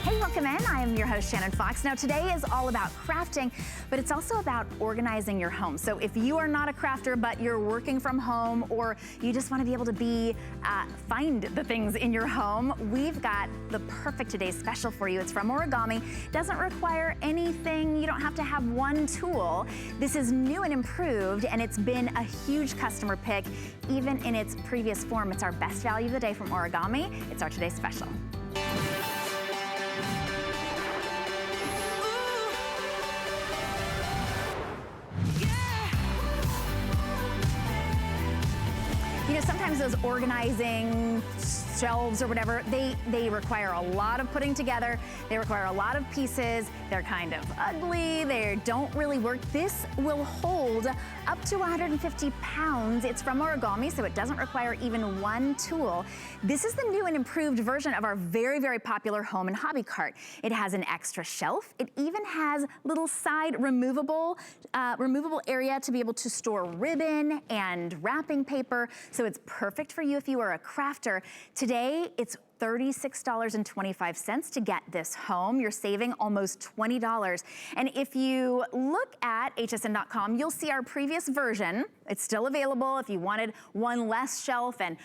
Hey, welcome in. I am your host, Shannon Fox. Now, today is all about crafting, but it's also about organizing your home. So if you are not a crafter, but you're working from home, or you just want to be able to find the things in your home, we've got the perfect today's special for you. It's from Origami. Doesn't require anything. You don't have to have one tool. This is new and improved, and it's been a huge customer pick. Even in its previous form, it's our best value of the day from Origami. It's our today's special. You know, sometimes those organizing shelves or whatever, they require a lot of putting together. They require a lot of pieces. They're kind of ugly. They don't really work. This will hold up to 150 pounds. It's from Origami, so it doesn't require even one tool. This is the new and improved version of our very, very popular home and hobby cart. It has an extra shelf. It even has little side removable area to be able to store ribbon and wrapping paper. So it's perfect for you if you are a crafter. Today, it's $36.25 to get this home. You're saving almost $20. And if you look at hsn.com, you'll see our previous version. It's still available if you wanted one less shelf and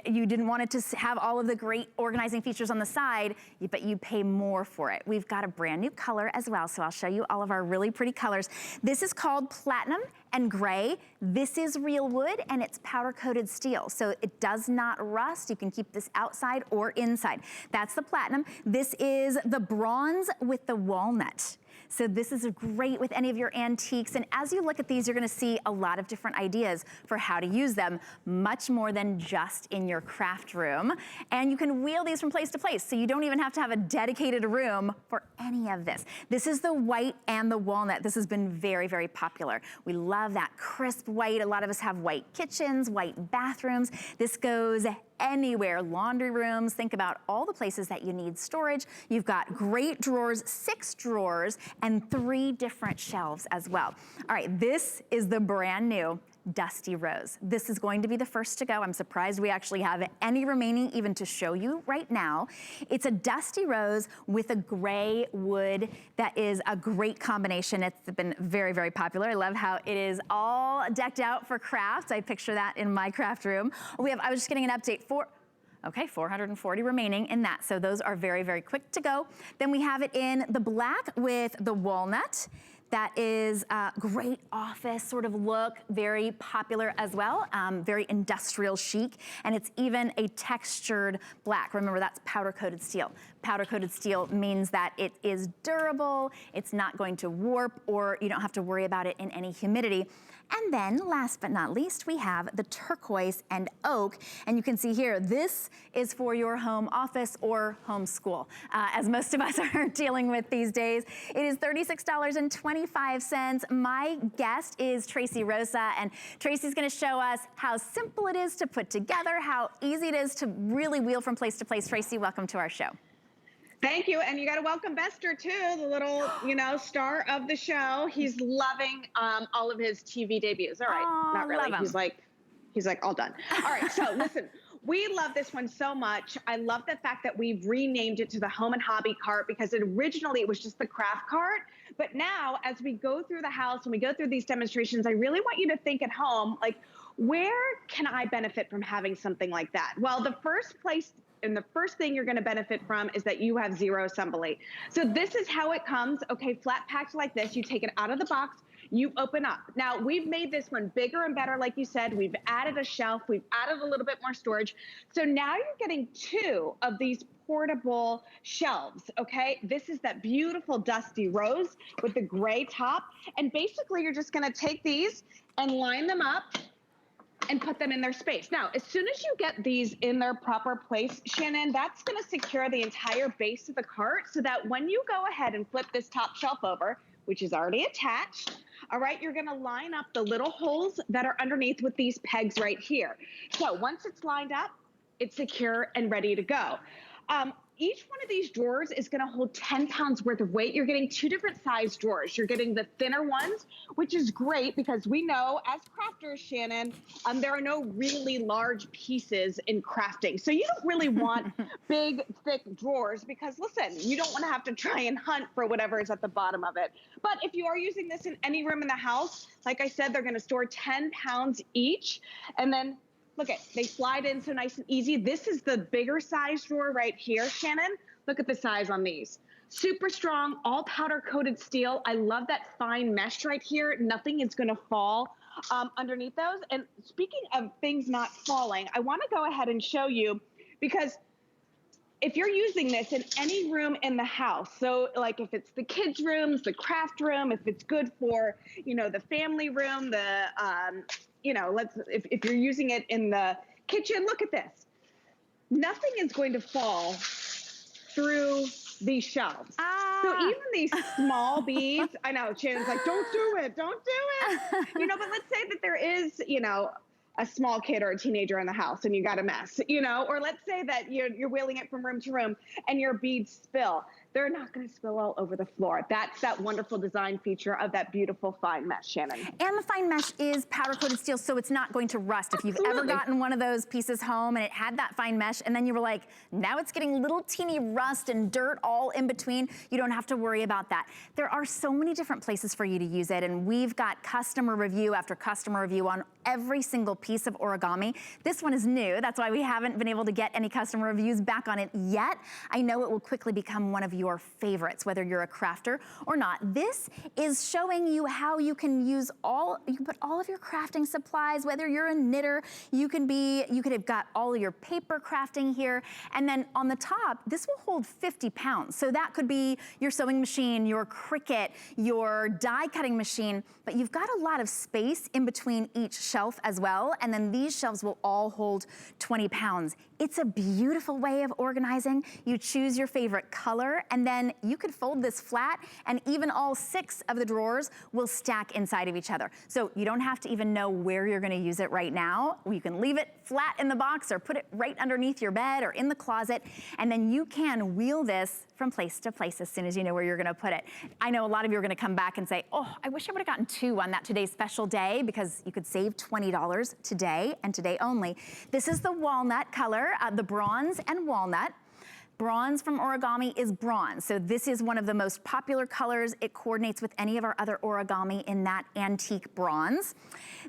you didn't want it to have all of the great organizing features on the side, but you pay more for it. We've got a brand new color as well, so I'll show you all of our really pretty colors. This is called Platinum and Gray. This is real wood and it's powder coated steel, so it does not rust. You can keep this outside or inside. That's the Platinum. This is the Bronze with the walnut. So this is great with any of your antiques. And as you look at these, you're gonna see a lot of different ideas for how to use them, much more than just in your craft room. And you can wheel these from place to place, so you don't even have to have a dedicated room for any of this. This is the white and the walnut. This has been very, very popular. We love that crisp white. A lot of us have white kitchens, white bathrooms. This goes anywhere, laundry rooms. Think about all the places that you need storage. You've got great drawers, 6 drawers, and 3 different shelves as well. All right, this is the brand new Dusty Rose. This is going to be the first to go. I'm surprised we actually have any remaining even to show you right now. It's a Dusty Rose with a gray wood that is a great combination. It's been very, very popular. I love how it is all decked out for crafts. I picture that in my craft room. I was just getting an update for, okay, 440 remaining in that. So those are very, very quick to go. Then we have it in the black with the walnut. That is a great office sort of look, very popular as well, very industrial chic, and it's even a textured black. Remember, that's powder coated steel. Powder coated steel means that it is durable, it's not going to warp, or you don't have to worry about it in any humidity. And then last but not least, we have the turquoise and oak. And you can see here, this is for your home office or home school, as most of us are dealing with these days. It is $36.25. My guest is Tracy Rosa, and Tracy's gonna show us how simple it is to put together, how easy it is to really wheel from place to place. Tracy, welcome to our show. Thank you, and you got to welcome Bester too, the little, star of the show. He's loving all of his TV debuts. All right, not really. He's like all done. All right, so listen, we love this one so much. I love the fact that we've renamed it to the Home and Hobby Cart, because originally it was just the craft cart. But now, as we go through the house and we go through these demonstrations, I really want you to think at home, like, where can I benefit from having something like that? Well, the first place and the first thing you're going to benefit from is that you have zero assembly. So this is how it comes. Okay, flat packed like this. You take it out of the box, you open up. Now, we've made this one bigger and better, like you said. We've added a shelf, we've added a little bit more storage. So now you're getting 2 of these portable shelves, okay? This is that beautiful Dusty Rose with the gray top. And basically, you're just going to take these and line them up and put them in their space. Now, as soon as you get these in their proper place, Shannon, that's gonna secure the entire base of the cart, so that when you go ahead and flip this top shelf over, which is already attached, all right, you're gonna line up the little holes that are underneath with these pegs right here. So once it's lined up, it's secure and ready to go. each one of these drawers is gonna hold 10 pounds worth of weight. You're getting 2 different size drawers. You're getting the thinner ones, which is great because we know as crafters, Shannon, there are no really large pieces in crafting. So you don't really want big, thick drawers because listen, you don't wanna have to try and hunt for whatever is at the bottom of it. But if you are using this in any room in the house, like I said, they're gonna store 10 pounds each. And then look at, they slide in so nice and easy. This is the bigger size drawer right here, Shannon. Look at the size on these. Super strong, all powder coated steel. I love that fine mesh right here. Nothing is gonna fall underneath those. And speaking of things not falling, I wanna go ahead and show you, because if you're using this in any room in the house, so like if it's the kids' rooms, the craft room, if it's good for, you know, the family room, the, you know, if you're using it in the kitchen, look at this. Nothing is going to fall through these shelves. So even these small beads, I know, Shannon's like, don't do it, don't do it. You know, but let's say that there is, you know, a small kid or a teenager in the house and you got a mess, you know, or let's say that you're wheeling it from room to room and your beads spill. They're not going to spill all over the floor. That's that wonderful design feature of that beautiful fine mesh, Shannon. And the fine mesh is powder coated steel, so it's not going to rust. If you've ever gotten one of those pieces home and it had that fine mesh and then you were like, now it's getting little teeny rust and dirt all in between, you don't have to worry about that. There are so many different places for you to use it, and we've got customer review after customer review on every single piece of Origami. This one is new. That's why we haven't been able to get any customer reviews back on it yet. I know it will quickly become one of your favorites, whether you're a crafter or not. This is showing you how you can use you can put all of your crafting supplies, whether you're a knitter, you could have got all of your paper crafting here. And then on the top, this will hold 50 pounds. So that could be your sewing machine, your Cricut, your die cutting machine, but you've got a lot of space in between each shelf as well. And then these shelves will all hold 20 pounds. It's a beautiful way of organizing. You choose your favorite color, and then you could fold this flat, and even all 6 of the drawers will stack inside of each other. So you don't have to even know where you're gonna use it right now. You can leave it flat in the box or put it right underneath your bed or in the closet, and then you can wheel this from place to place as soon as you know where you're gonna put it. I know a lot of you are gonna come back and say, oh, I wish I would've gotten 2 on that today's special day, because you could save $20 today and today only. This is the walnut color, the bronze and walnut. Bronze from Origami is bronze. So this is one of the most popular colors. It coordinates with any of our other Origami in that antique bronze.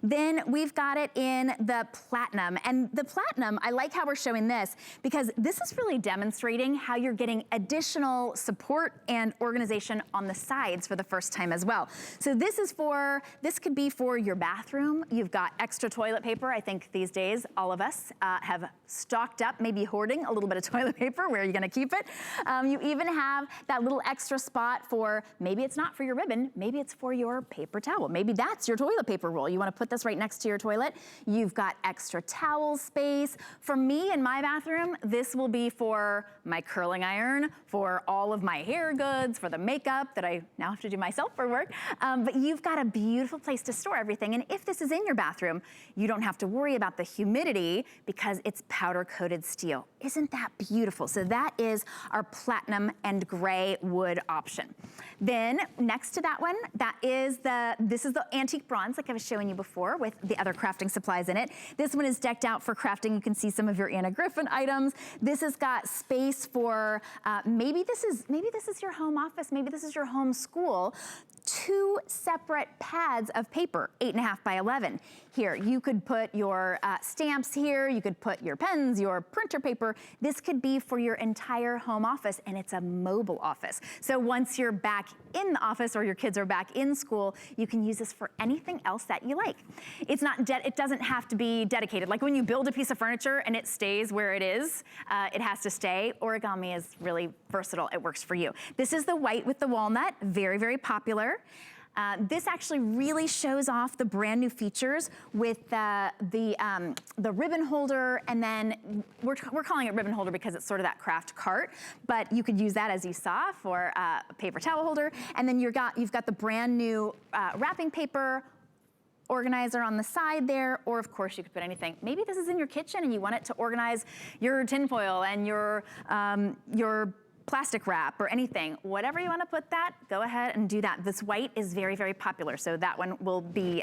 Then we've got it in the platinum. And the platinum, I like how we're showing this, because this is really demonstrating how you're getting additional support and organization on the sides for the first time as well. So this could be for your bathroom. You've got extra toilet paper. I think these days, all of us have stocked up, maybe hoarding a little bit of toilet paper. Where are you gonna keep it? You even have that little extra spot for, maybe it's not for your ribbon, maybe it's for your paper towel. Maybe that's your toilet paper roll. You wanna put this right next to your toilet. You've got extra towel space. For me in my bathroom, this will be for my curling iron, for all of my hair goods, for the makeup that I now have to do myself for work. But you've got a beautiful place to store everything. And if this is in your bathroom, you don't have to worry about the humidity because it's powder coated steel. Isn't that beautiful? So that is our platinum and gray wood option. Then next to that one, this is the antique bronze, like I was showing you before, with the other crafting supplies in it. This one is decked out for crafting. You can see some of your Anna Griffin items. This has got space for, maybe this is your home office, maybe this is your home school. 2 separate pads of paper, 8.5 by 11. Here, you could put your stamps here, you could put your pens, your printer paper. This could be for your entire home office, and it's a mobile office. So once you're back in the office or your kids are back in school, you can use this for anything else that you like. It doesn't have to be dedicated. Like when you build a piece of furniture and it stays where it is, it has to stay. Origami is really versatile. It works for you. This is the white with the walnut, very, very popular. This actually really shows off the brand new features with the ribbon holder, and then we're calling it ribbon holder because it's sort of that craft cart, but you could use that, as you saw, for a paper towel holder. And then you've got the brand new wrapping paper, organizer on the side there, or of course you could put anything. Maybe this is in your kitchen and you want it to organize your tinfoil and your plastic wrap or anything. Whatever you want to put that, go ahead and do that. This white is very, very popular, so that one will be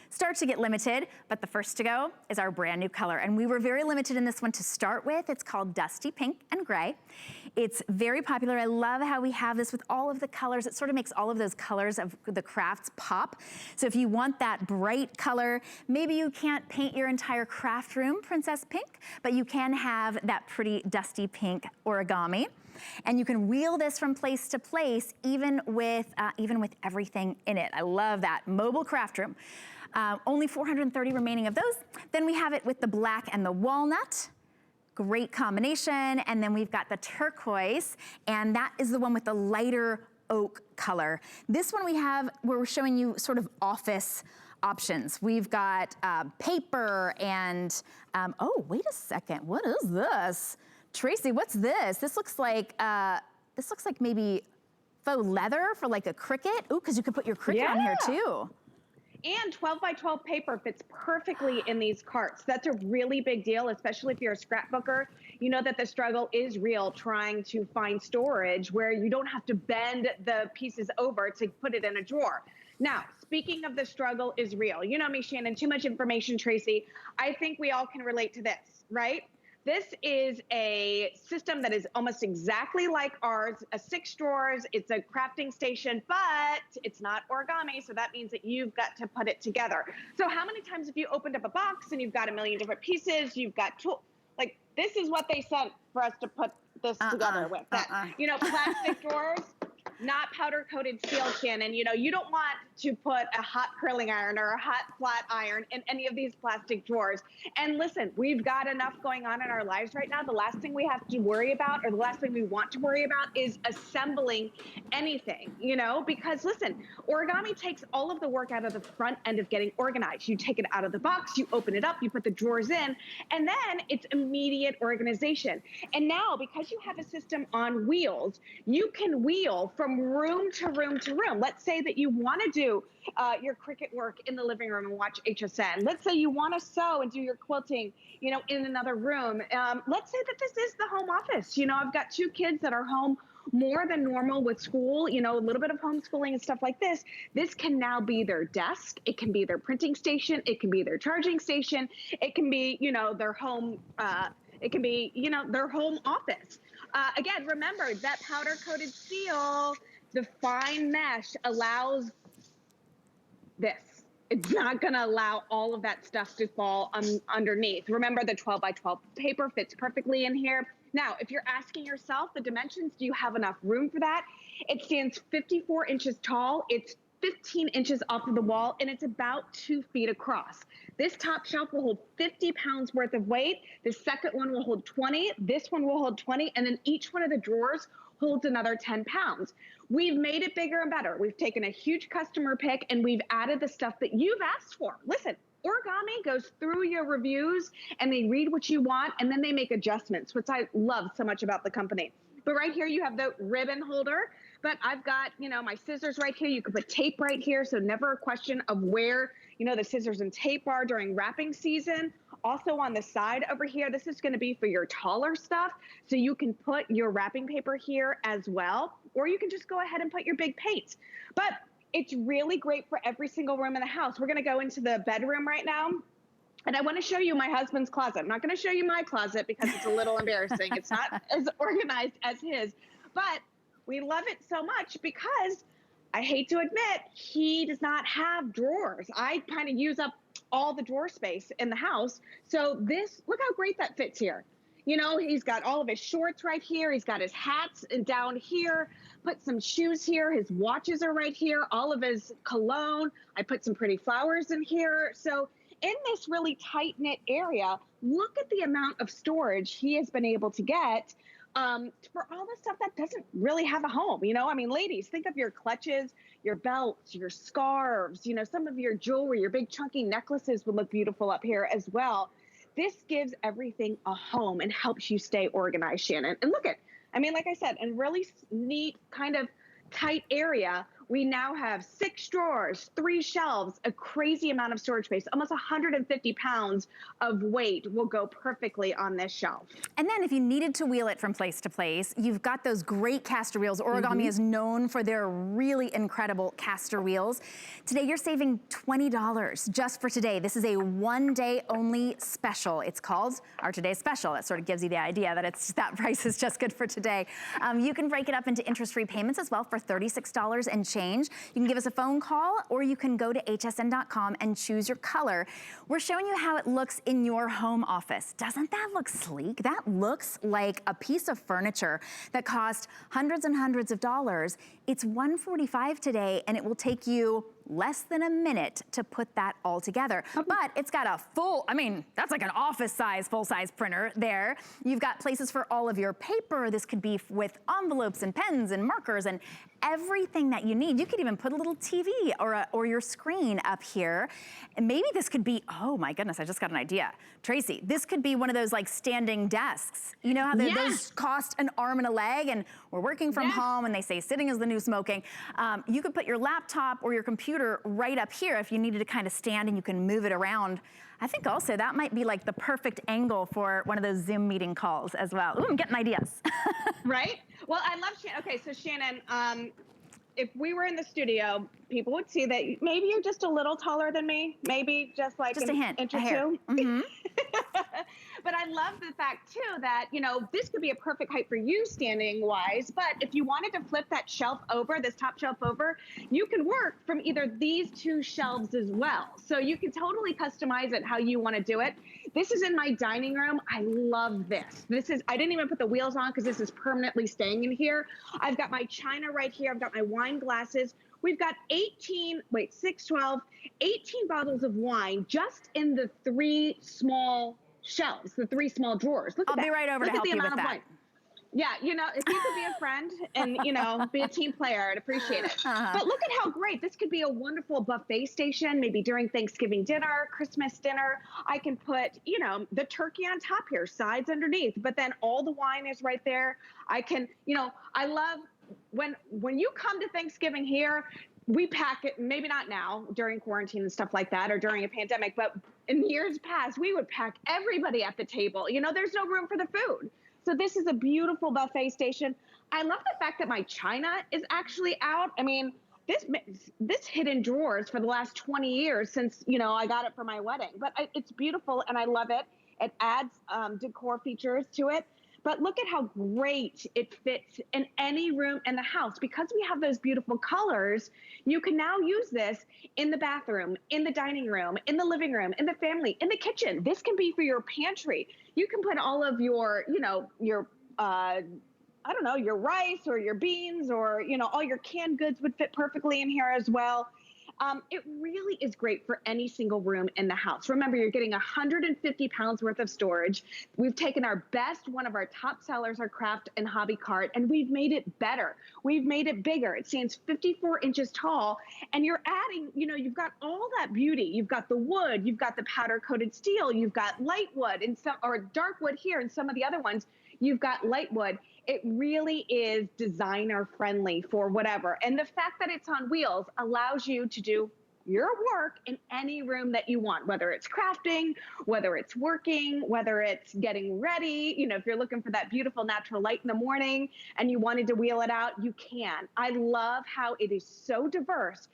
start to get limited, but the first to go is our brand new color. And we were very limited in this one to start with. It's called Dusty Pink and Gray. It's very popular. I love how we have this with all of the colors. It sort of makes all of those colors of the crafts pop. So if you want that bright color, maybe you can't paint your entire craft room princess pink, but you can have that pretty dusty pink origami. And you can wheel this from place to place, even with everything in it. I love that. Mobile craft room. Only 430 remaining of those. Then we have it with the black and the walnut. Great combination. And then we've got the turquoise, and that is the one with the lighter oak color. This one we're showing you sort of office options. We've got paper and, oh, wait a second, what is this? Tracy, what's this? This looks like maybe faux leather for like a Cricut. Ooh, because you could put your Cricut on here too. And 12 by 12 paper fits perfectly in these carts. That's a really big deal, especially if you're a scrapbooker. You know that the struggle is real trying to find storage where you don't have to bend the pieces over to put it in a drawer. Now, speaking of the struggle is real. You know me, Shannon, too much information, Tracy. I think we all can relate to this, right? This is a system that is almost exactly like ours, a 6 drawers. It's a crafting station, but it's not origami, so that means that you've got to put it together. So how many times have you opened up a box and you've got a million different pieces, you've got like this is what they sent for us to put this together with. You know, plastic drawers, not powder coated steel, Shannon. You know, you don't want to put a hot curling iron or a hot flat iron in any of these plastic drawers. And listen, we've got enough going on in our lives right now. The last thing we have to worry about, or the last thing we want to worry about, is assembling anything, you know, because listen, origami takes all of the work out of the front end of getting organized. You take it out of the box, you open it up, you put the drawers in, and then it's immediate organization. And now, because you have a system on wheels, you can wheel from room to room to room. Let's say that you want to do your Cricut work in the living room and watch HSN. Let's say you want to sew and do your quilting, you know, in another room. Let's say that this is the home office. You know, I've got 2 kids that are home more than normal with school, you know, a little bit of homeschooling and stuff like this. This can now be their desk. It can be their printing station. It can be their charging station. It can be, you know, their home, it can be, you know, their home office. Again, remember that powder coated steel, the fine mesh allows this. It's not going to allow all of that stuff to fall underneath. Remember, the 12 by 12 paper fits perfectly in here. Now, if you're asking yourself the dimensions, do you have enough room for that? It stands 54 inches tall. It's 15 inches off of the wall, and it's about 2 feet across. This top shelf will hold 50 pounds worth of weight. The second one will hold 20. This one will hold 20. And then each one of the drawers holds another 10 pounds. We've made it bigger and better. We've taken a huge customer pick and we've added the stuff that you've asked for. Listen, Origami goes through your reviews and they read what you want and then they make adjustments, which I love so much about the company. But right here you have the ribbon holder, but I've got, you know, my scissors right here. You can put tape right here, so never a question of where, you know, the scissors and tape are during wrapping season. Also on the side over here, this is going to be for your taller stuff, so you can put your wrapping paper here as well, or you can just go ahead and put your big paints. But it's really great for every single room in the house. We're going to go into the bedroom right now. And I want to show you my husband's closet. I'm not going to show you my closet because it's a little embarrassing. It's not as organized as his, but we love it so much because I hate to admit, he does not have drawers. I kind of use up all the drawer space in the house. So this, look how great that fits here. You know, he's got all of his shorts right here. He's got his hats down here, put some shoes here. His watches are right here, all of his cologne. I put some pretty flowers in here. So in this really tight knit area, look at the amount of storage he has been able to get for all the stuff that doesn't really have a home. You know, I mean, ladies, think of your clutches, your belts, your scarves, you know, some of your jewelry, your big chunky necklaces would look beautiful up here as well. This gives everything a home and helps you stay organized, Shannon. And look at, I mean, like I said, in really neat kind of tight area, We now have 6 drawers, 3 shelves, a crazy amount of storage space. Almost 150 pounds of weight will go perfectly on this shelf. And then if you needed to wheel it from place to place, you've got those great caster wheels. Origami is known for their really incredible caster wheels. Today you're saving $20 just for today. This is a one-day only special. It's called our Today Special. That sort of gives you the idea that that price is just good for today. You can break it up into interest-free payments as well for $36 and change. You can give us a phone call, or you can go to hsn.com and choose your color. We're showing you how it looks in your home office. Doesn't that look sleek? That looks like a piece of furniture that cost hundreds and hundreds of dollars. It's $145 today, and it will take you less than a minute to put that all together. But it's got a full, I mean, that's like an office size, full size printer there. You've got places for all of your paper. This could be with envelopes and pens and markers and everything that you need. You could even put a little TV or your screen up here. And maybe this could be, oh my goodness, I just got an idea. Tracy, this could be one of those like standing desks. You know how those cost an arm and a leg, and we're working from home and they say sitting is the new smoking. You could put your laptop or your computer right up here if you needed to kind of stand, and you can move it around. I think also that might be like the perfect angle for one of those Zoom meeting calls as well. Ooh, I'm getting ideas. Right? Well, I love Shannon. Okay, so Shannon, if we were in the studio, people would see that maybe you're just a little taller than me, maybe just like just a hint, inch or two. But I love the fact too that, you know, this could be a perfect height for you standing wise, but if you wanted to flip that shelf over, this top shelf over, you can work from either these 2 shelves as well. So you can totally customize it how you want to do it. This is in my dining room. I love this. I didn't even put the wheels on because this is permanently staying in here. I've got my china right here. I've got my wine glasses. We've got 18 bottles of wine just in the 3 small shelves, the 3 small drawers. Look at that. I'll be right over to help you with that. Yeah, you know, if you could be a friend and, you know, be a team player, I'd appreciate it. But look at how great. This could be a wonderful buffet station, maybe during Thanksgiving dinner, Christmas dinner. I can put, you know, the turkey on top here, sides underneath, but then all the wine is right there. I can, you know, I love when you come to Thanksgiving here, we pack it, maybe not now during quarantine and stuff like that or during a pandemic, but in years past, we would pack everybody at the table. You know, there's no room for the food. So this is a beautiful buffet station. I love the fact that my china is actually out. I mean, this hidden drawers for the last 20 years since, you know, I got it for my wedding, but it's beautiful and I love it. It adds decor features to it. But look at how great it fits in any room in the house. Because we have those beautiful colors, you can now use this in the bathroom, in the dining room, in the living room, in the family, in the kitchen. This can be for your pantry. You can put all of your, you know, your, I don't know, your rice or your beans or, you know, all your canned goods would fit perfectly in here as well. It really is great for any single room in the house. Remember, you're getting 150 pounds worth of storage. We've taken our best, one of our top sellers, our craft and hobby cart, and we've made it better. We've made it bigger. It stands 54 inches tall, and you're adding, you know, you've got all that beauty. You've got the wood, you've got the powder coated steel, you've got light wood and some, or dark wood here, and some of the other ones, you've got light wood. It really is designer friendly for whatever. And the fact that it's on wheels allows you to do your work in any room that you want, whether it's crafting, whether it's working, whether it's getting ready. You know, if you're looking for that beautiful natural light in the morning and you wanted to wheel it out, you can. I love how it is so diverse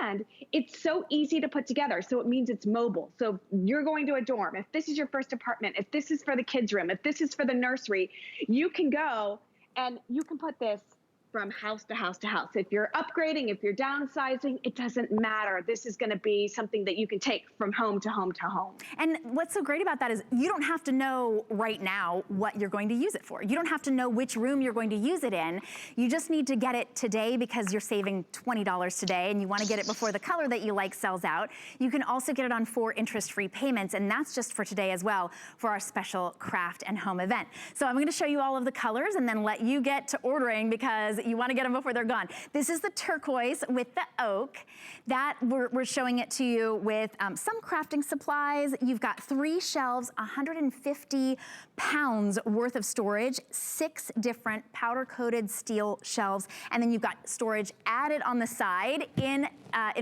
and it's so easy to put together. So it means it's mobile. So you're going to a dorm. If this is your first apartment, if this is for the kids' room, if this is for the nursery, you can go and you can put this from house to house to house. If you're upgrading, if you're downsizing, it doesn't matter. This is gonna be something that you can take from home to home to home. And what's so great about that is you don't have to know right now what you're going to use it for. You don't have to know which room you're going to use it in. You just need to get it today because you're saving $20 today and you wanna get it before the color that you like sells out. You can also get it on 4 interest-free payments, and that's just for today as well for our special craft and home event. So I'm gonna show you all of the colors and then let you get to ordering because You wanna get them before they're gone. This is the turquoise with the oak. That we're showing it to you with some crafting supplies. You've got 3 shelves, 150 pounds worth of storage, 6 different powder-coated steel shelves, and then you've got storage added on the side in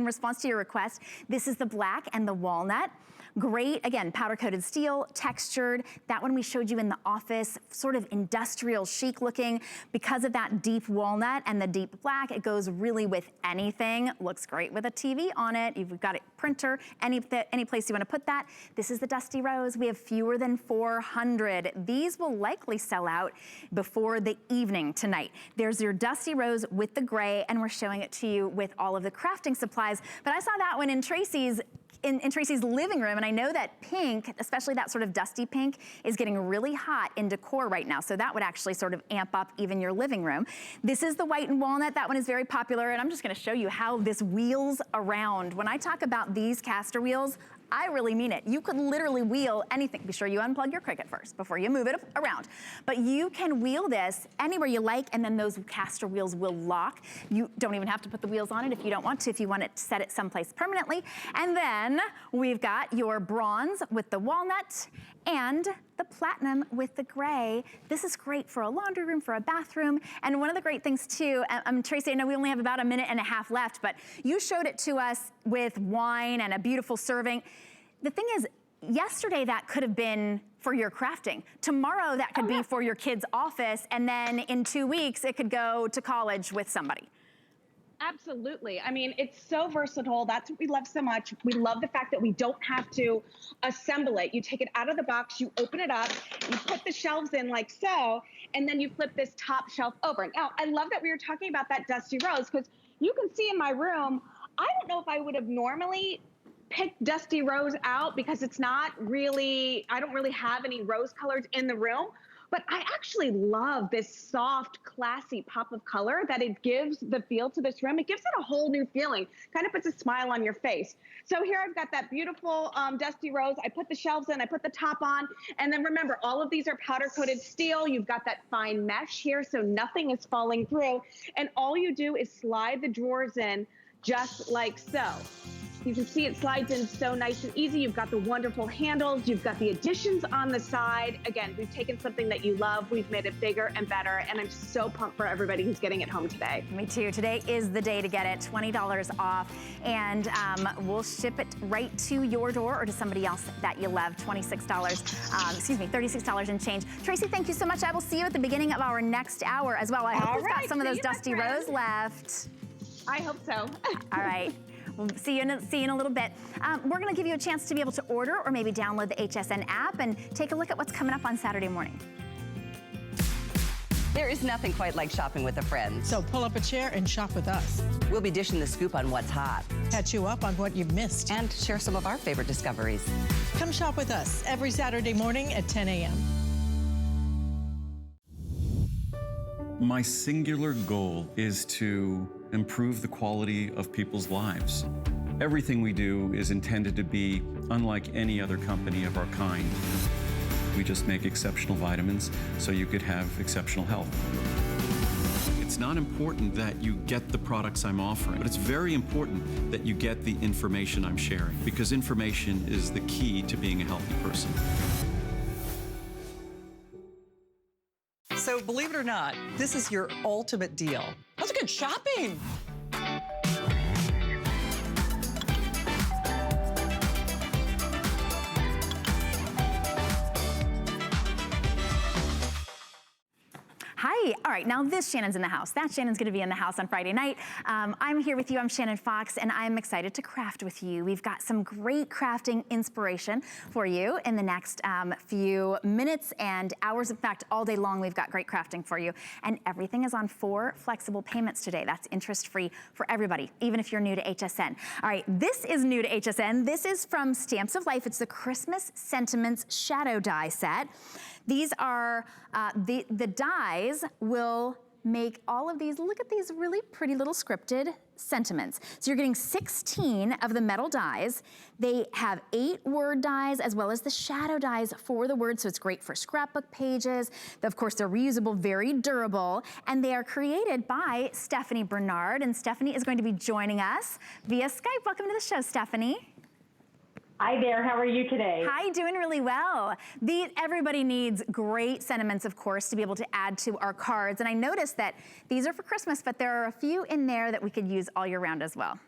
response to your request. This is the black and the walnut. Great, again, powder-coated steel, textured. That one we showed you in the office, sort of industrial chic looking. Because of that deep walnut and the deep black, it goes really with anything. Looks great with a TV on it. You've got a printer, any place you wanna put that. This is the dusty rose. We have fewer than 400. These will likely sell out before the evening tonight. There's your dusty rose with the gray, and we're showing it to you with all of the crafting supplies. But I saw that one in Tracy's living room, and I know that pink, especially that sort of dusty pink, is getting really hot in decor right now, so that would actually sort of amp up even your living room. This is the white and walnut. That one is very popular, and I'm just gonna show you how this wheels around. When I talk about these caster wheels, I really mean it. You could literally wheel anything. Be sure you unplug your Cricut first before you move it around. But you can wheel this anywhere you like, and then those caster wheels will lock. You don't even have to put the wheels on it if you don't want to, if you want to set it someplace permanently. And then we've got your bronze with the walnut and the platinum with the gray. This is great for a laundry room, for a bathroom. And one of the great things too, Tracy, I know we only have about a minute and a half left, but you showed it to us with wine and a beautiful serving. The thing is, yesterday that could have been for your crafting. Tomorrow that could be for your kid's office, and then in 2 weeks it could go to college with somebody. Absolutely. I mean, it's so versatile. That's what we love so much. We love the fact that we don't have to assemble it. You take it out of the box, you open it up, you put the shelves in like so, and then you flip this top shelf over. Now, I love that we were talking about that dusty rose, because you can see in my room, I don't know if I would have normally picked dusty rose out, because it's not really, I don't really have any rose colors in the room. But I actually love this soft, classy pop of color that it gives the feel to this room. It gives it a whole new feeling, kind of puts a smile on your face. So here I've got that beautiful dusty rose. I put the shelves in, I put the top on, and then remember, all of these are powder-coated steel. You've got that fine mesh here, so nothing is falling through. And all you do is slide the drawers in just like so. You can see it slides in so nice and easy. You've got the wonderful handles. You've got the additions on the side. Again, we've taken something that you love. We've made it bigger and better. And I'm so pumped for everybody who's getting it home today. Me too. Today is the day to get it. $20 off. And we'll ship it right to your door or to somebody else that you love. $36 and change. Tracy, thank you so much. I will see you at the beginning of our next hour as well. I hope we've got some of those dusty rose left. I hope so. All right. We'll see you in a little bit. We're going to give you a chance to be able to order or maybe download the HSN app and take a look at what's coming up on Saturday morning. There is nothing quite like shopping with a friend. So pull up a chair and shop with us. We'll be dishing the scoop on what's hot. Catch you up on what you've missed. And share some of our favorite discoveries. Come shop with us every Saturday morning at 10 a.m. My singular goal is to improve the quality of people's lives. Everything we do is intended to be unlike any other company of our kind. We just make exceptional vitamins so you could have exceptional health. It's not important that you get the products I'm offering, but it's very important that you get the information I'm sharing, because information is the key to being a healthy person. So believe it or not, this is your ultimate deal. That's a good shopping. Hi, all right, now this Shannon's in the house. That Shannon's gonna be in the house on Friday night. I'm here with you, I'm Shannon Fox, and I'm excited to craft with you. We've got some great crafting inspiration for you in the next few minutes and hours. In fact, all day long, we've got great crafting for you. And everything is on 4 flexible payments today. That's interest-free for everybody, even if you're new to HSN. All right, this is new to HSN. This is from Stamps of Life. It's the Christmas Sentiments Shadow Die Set. These are, the dies will make all of these, look at these really pretty little scripted sentiments. So you're getting 16 of the metal dies. They have 8 word dies as well as the shadow dies for the words, so it's great for scrapbook pages. Of course, they're reusable, very durable, and they are created by Stephanie Bernard, and Stephanie is going to be joining us via Skype. Welcome to the show, Stephanie. Hi there, how are you today? Hi, doing really well. Everybody needs great sentiments, of course, to be able to add to our cards. And I noticed that these are for Christmas, but there are a few in there that we could use all year round as well.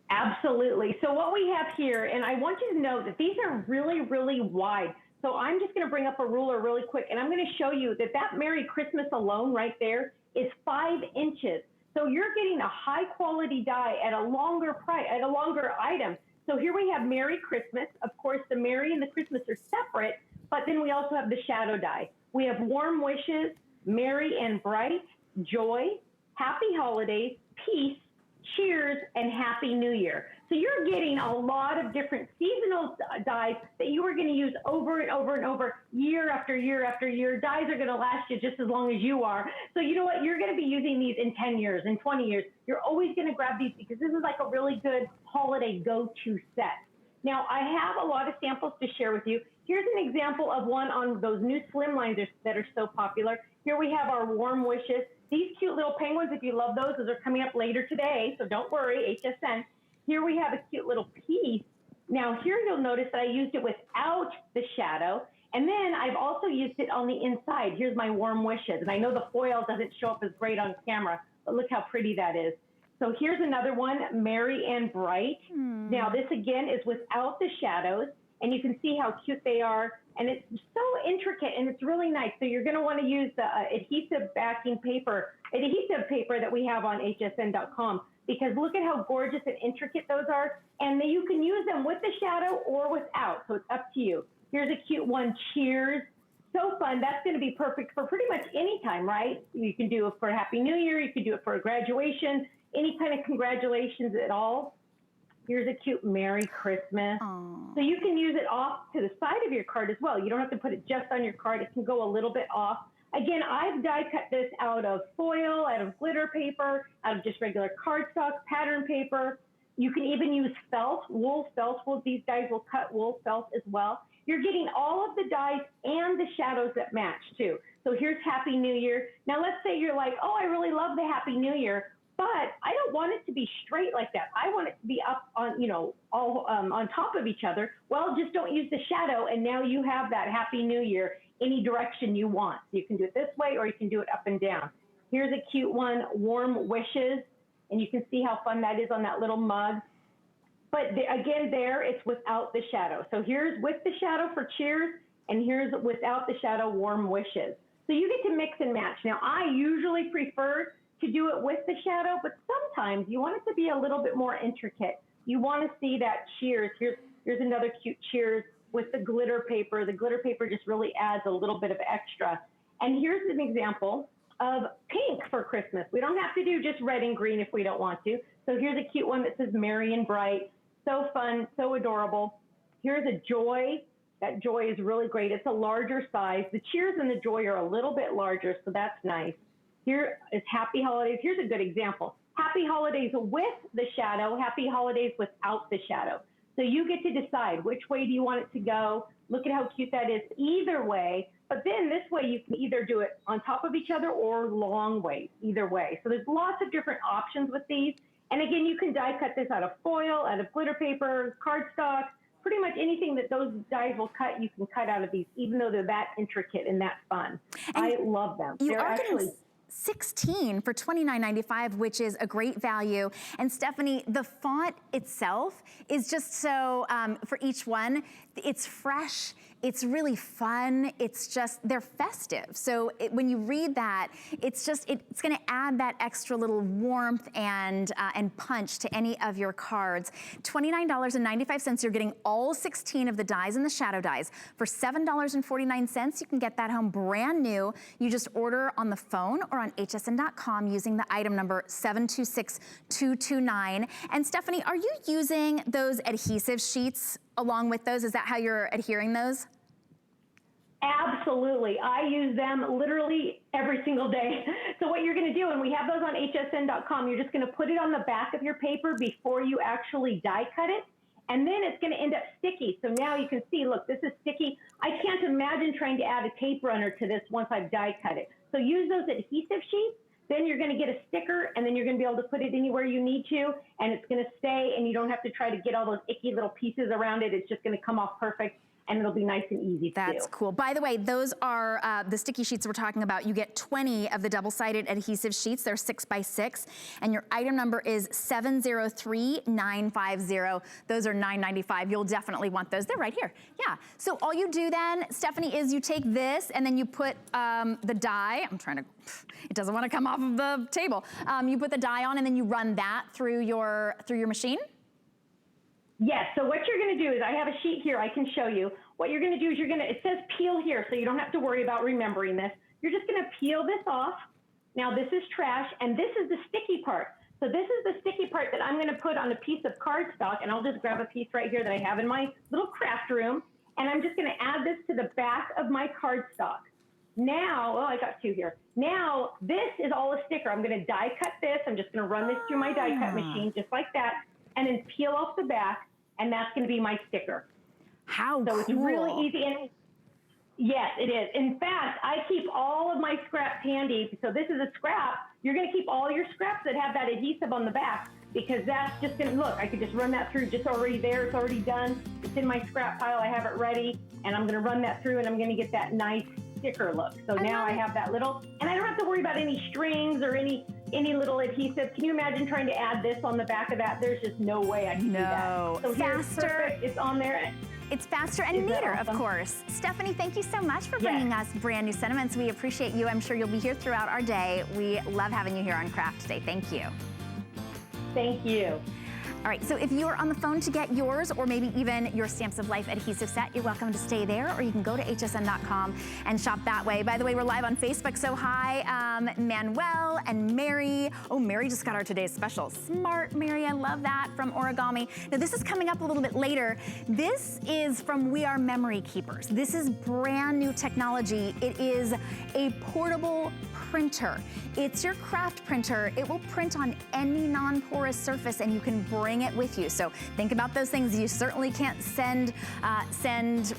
Absolutely. So what we have here, and I want you to know that these are really, really wide. So I'm just gonna bring up a ruler really quick, and I'm gonna show you that that Merry Christmas alone right there is 5 inches. So you're getting a high quality die at a longer price, at a longer item. So here we have Merry Christmas. Of course, the Merry and the Christmas are separate, but then we also have the shadow die. We have Warm Wishes, Merry and Bright, Joy, Happy Holidays, Peace, Cheers, and Happy New Year. So you're getting a lot of different seasonal dies that you are going to use over and over and over, year after year after year. Dies are going to last you just as long as you are. So you know what? You're going to be using these in 10 years, in 20 years. You're always going to grab these because this is like a really good holiday go-to set. Now, I have a lot of samples to share with you. Here's an example of one on those new slim lines that are so popular. Here we have our Warm Wishes. These cute little penguins, if you love those are coming up later today, so don't worry, HSN. Here we have a cute little piece. Now here you'll notice that I used it without the shadow, and then I've also used it on the inside. Here's my Warm Wishes, and I know the foil doesn't show up as great on camera, but look how pretty that is. So here's another one, Merry and Bright. Now this again is without the shadows, and you can see how cute they are, and it's so intricate and it's really nice. So you're gonna wanna use the adhesive paper that we have on hsn.com, because look at how gorgeous and intricate those are. And then you can use them with the shadow or without, so it's up to you. Here's a cute one, Cheers. So fun, that's gonna be perfect for pretty much any time, right? You can do it for a Happy New Year, you can do it for a graduation, any kind of congratulations at all. Here's a cute Merry Christmas. Aww. So you can use it off to the side of your card as well. You don't have to put it just on your card. It can go a little bit off. Again, I've die cut this out of foil, out of glitter paper, out of just regular cardstock, pattern paper. You can even use felt, wool felt. These dies will cut wool felt as well. You're getting all of the dies and the shadows that match too. So here's Happy New Year. Now let's say you're like, oh, I really love the Happy New Year, but I don't want it to be straight like that. I want it to be up on, all on top of each other. Well, just don't use the shadow, and now you have that Happy New Year any direction you want. You can do it this way, or you can do it up and down. Here's a cute one, Warm Wishes, and you can see how fun that is on that little mug. But again, there, it's without the shadow. So here's with the shadow for Cheers, and here's without the shadow, Warm Wishes. So you get to mix and match. Now, I usually prefer to do it with the shadow, but sometimes you want it to be a little bit more intricate. You want to see that Cheers. Here's another cute Cheers with the glitter paper. The glitter paper just really adds a little bit of extra. And here's an example of pink for Christmas. We don't have to do just red and green if we don't want to. So here's a cute one that says Merry and Bright. So fun, so adorable. Here's a Joy. That Joy is really great. It's a larger size. The Cheers and the Joy are a little bit larger, so that's nice. Here is Happy Holidays. Here's a good example. Happy Holidays with the shadow, Happy Holidays without the shadow. So you get to decide which way do you want it to go. Look at how cute that is either way. But then this way you can either do it on top of each other or long ways, either way. So there's lots of different options with these. And again, you can die cut this out of foil, out of glitter paper, cardstock, pretty much anything that those dies will cut, you can cut out of these, even though they're that intricate and that fun. And I love them. They're actually 16 for $29.95, which is a great value. And Stephanie, the font itself is just so, for each one, it's fresh, it's really fun, it's just, they're festive. So when you read that, it's just, it's gonna add that extra little warmth and punch to any of your cards. $29.95, you're getting all 16 of the dies and the shadow dies. For $7.49, you can get that home brand new. You just order on the phone or on hsn.com using the item number 726229. And Stephanie, are you using those adhesive sheets along with those? Is that how you're adhering those? Absolutely. I use them literally every single day. So what you're going to do, and we have those on hsn.com, you're just going to put it on the back of your paper before you actually die cut it. And then it's going to end up sticky. So now you can see, look, this is sticky. I can't imagine trying to add a tape runner to this once I've die cut it. So use those adhesive sheets. Then you're going to get a sticker, and then you're going to be able to put it anywhere you need to, and it's going to stay, and you don't have to try to get all those icky little pieces around it. It's just going to come off perfect, and it'll be nice and easy to do. That's cool. By the way, those are the sticky sheets we're talking about. You get 20 of the double-sided adhesive sheets. They're 6x6, and your item number is 703950. Those are $9.95. You'll definitely want those. They're right here. Yeah. So all you do then, Stephanie, is you take this, and then you put the die. I'm trying to, it doesn't want to come off of the table. You put the die on, and then you run that through your machine. Yes, so what you're going to do is, I have a sheet here I can show you. What you're going to do is it says peel here, so you don't have to worry about remembering this. You're just going to peel this off. Now this is trash, and this is the sticky part. So this is the sticky part that I'm going to put on a piece of cardstock, and I'll just grab a piece right here that I have in my little craft room, and I'm just going to add this to the back of my cardstock. Now, oh, I got two here. Now, this is all a sticker. I'm going to die cut this. I'm just going to run this through my die cut machine just like that, and then peel off the back. And that's going to be my sticker. How so cool. It's really easy. And yes, it is. In fact, I keep all of my scraps handy. So this is a scrap. You're going to keep all your scraps that have that adhesive on the back, because that's just going to, look, I could just run that through, just already there. It's already done. It's in my scrap pile. I have it ready. And I'm going to run that through, and I'm going to get that nice sticker look. So now I have that little, and I don't have to worry about any strings or any little adhesive. Can you imagine trying to add this on the back of that? There's just no way I can do that. So faster. It's on there. It's faster and neater, awesome? Of course. Stephanie, thank you so much for bringing us brand new sentiments. We appreciate you. I'm sure you'll be here throughout our day. We love having you here on Craft Day. Thank you. Thank you. All right, so if you are on the phone to get yours, or maybe even your Stamps of Life adhesive set, you're welcome to stay there, or you can go to hsn.com and shop that way. By the way, we're live on Facebook, so hi, Manuel and Mary. Oh, Mary just got our today's special. Smart Mary, I love that, from Origami. Now, this is coming up a little bit later. This is from We Are Memory Keepers. This is brand new technology. It is a portable printer. It's your craft printer. It will print on any non-porous surface, and you can bring it with you. So think about those things. You certainly can't send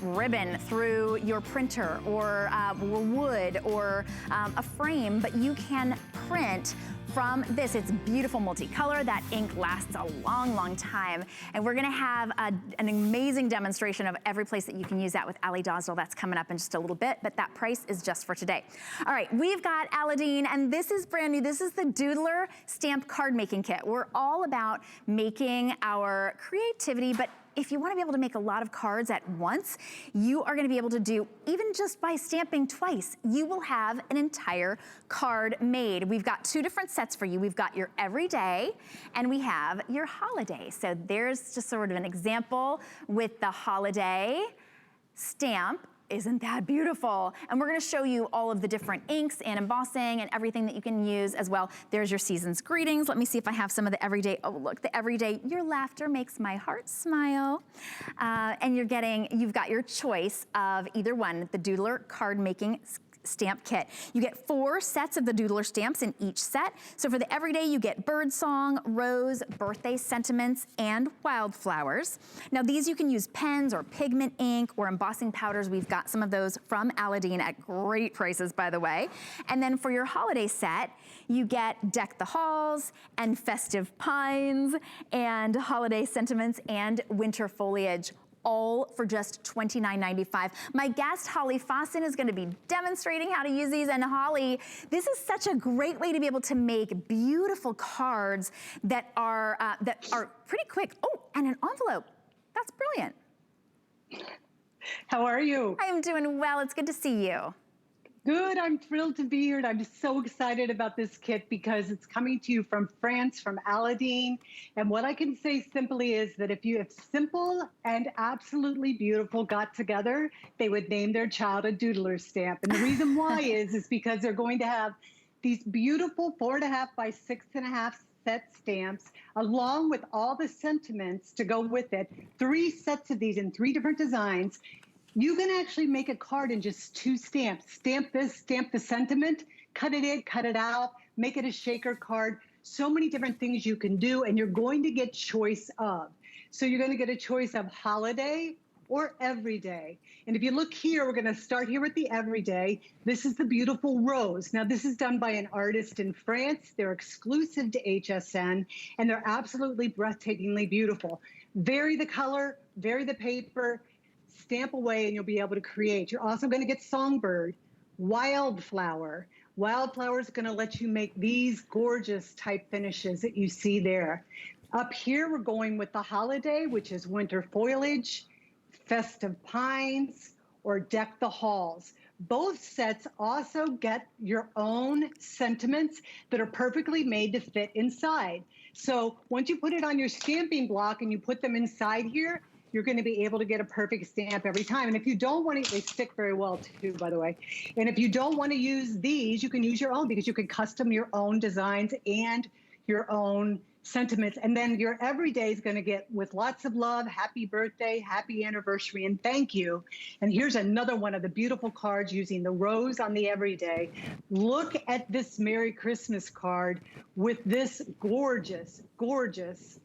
ribbon through your printer, or wood, or a frame, but you can print from this. It's beautiful multicolor. That ink lasts a long, long time. And we're gonna have an amazing demonstration of every place that you can use that with Ali Dosdell. That's coming up in just a little bit, but that price is just for today. All right, we've got Aladine, and this is brand new. This is the Doodler Stamp Card Making Kit. We're all about making our creativity, but if you want to be able to make a lot of cards at once, you are going to be able to do, even just by stamping twice, you will have an entire card made. We've got two different sets for you. We've got your everyday, and we have your holiday. So there's just sort of an example with the holiday stamp. Isn't that beautiful? And we're gonna show you all of the different inks and embossing and everything that you can use as well. There's your season's greetings. Let me see if I have some of the everyday. Oh, look, the everyday. Your laughter makes my heart smile. And you've got your choice of either one, the Doodler card making stamp kit. You get 4 sets of the Doodler stamps in each set. So for the everyday, you get birdsong, rose, birthday sentiments, and wildflowers. Now these you can use pens or pigment ink or embossing powders. We've got some of those from Aladine at great prices, by the way. And then for your holiday set, you get Deck the Halls and Festive Pines and Holiday Sentiments and Winter Foliage, all for just $29.95. My guest, Holly Fossen, is gonna be demonstrating how to use these. And Holly, this is such a great way to be able to make beautiful cards that are pretty quick. Oh, and an envelope. That's brilliant. How are you? I am doing well. It's good to see you. Good. I'm thrilled to be here, and I'm so excited about this kit because it's coming to you from France, from Aladine. And what I can say simply is that if simple and absolutely beautiful got together, they would name their child a Doodler stamp. And the reason why is because they're going to have these beautiful 4.5 by 6.5 set stamps, along with all the sentiments to go with it. 3 sets of these in 3 different designs. You can actually make a card in just 2 stamps. Stamp this, stamp the sentiment, cut it in, cut it out, make it a shaker card. So many different things you can do, and you're going to get choice of. So you're going to get a choice of holiday or everyday. And if you look here, we're going to start here with the everyday. This is the beautiful rose. Now, this is done by an artist in France. They're exclusive to HSN, and they're absolutely breathtakingly beautiful. Vary the color, vary the paper, stamp away, and you'll be able to create. You're also going to get songbird, wildflower. Wildflower is going to let you make these gorgeous type finishes that you see there. Up here, we're going with the holiday, which is winter foliage, festive pines, or deck the halls. Both sets also get your own sentiments that are perfectly made to fit inside. So once you put it on your stamping block and you put them inside here, you're going to be able to get a perfect stamp every time. And if you don't want to, they stick very well too, by the way. And if you don't want to use these, you can use your own, because you can custom your own designs and your own sentiments. And then your everyday is going to get with lots of love, happy birthday, happy anniversary, and thank you. And here's another one of the beautiful cards using the rose on the everyday. Look at this Merry Christmas card with this gorgeous, gorgeous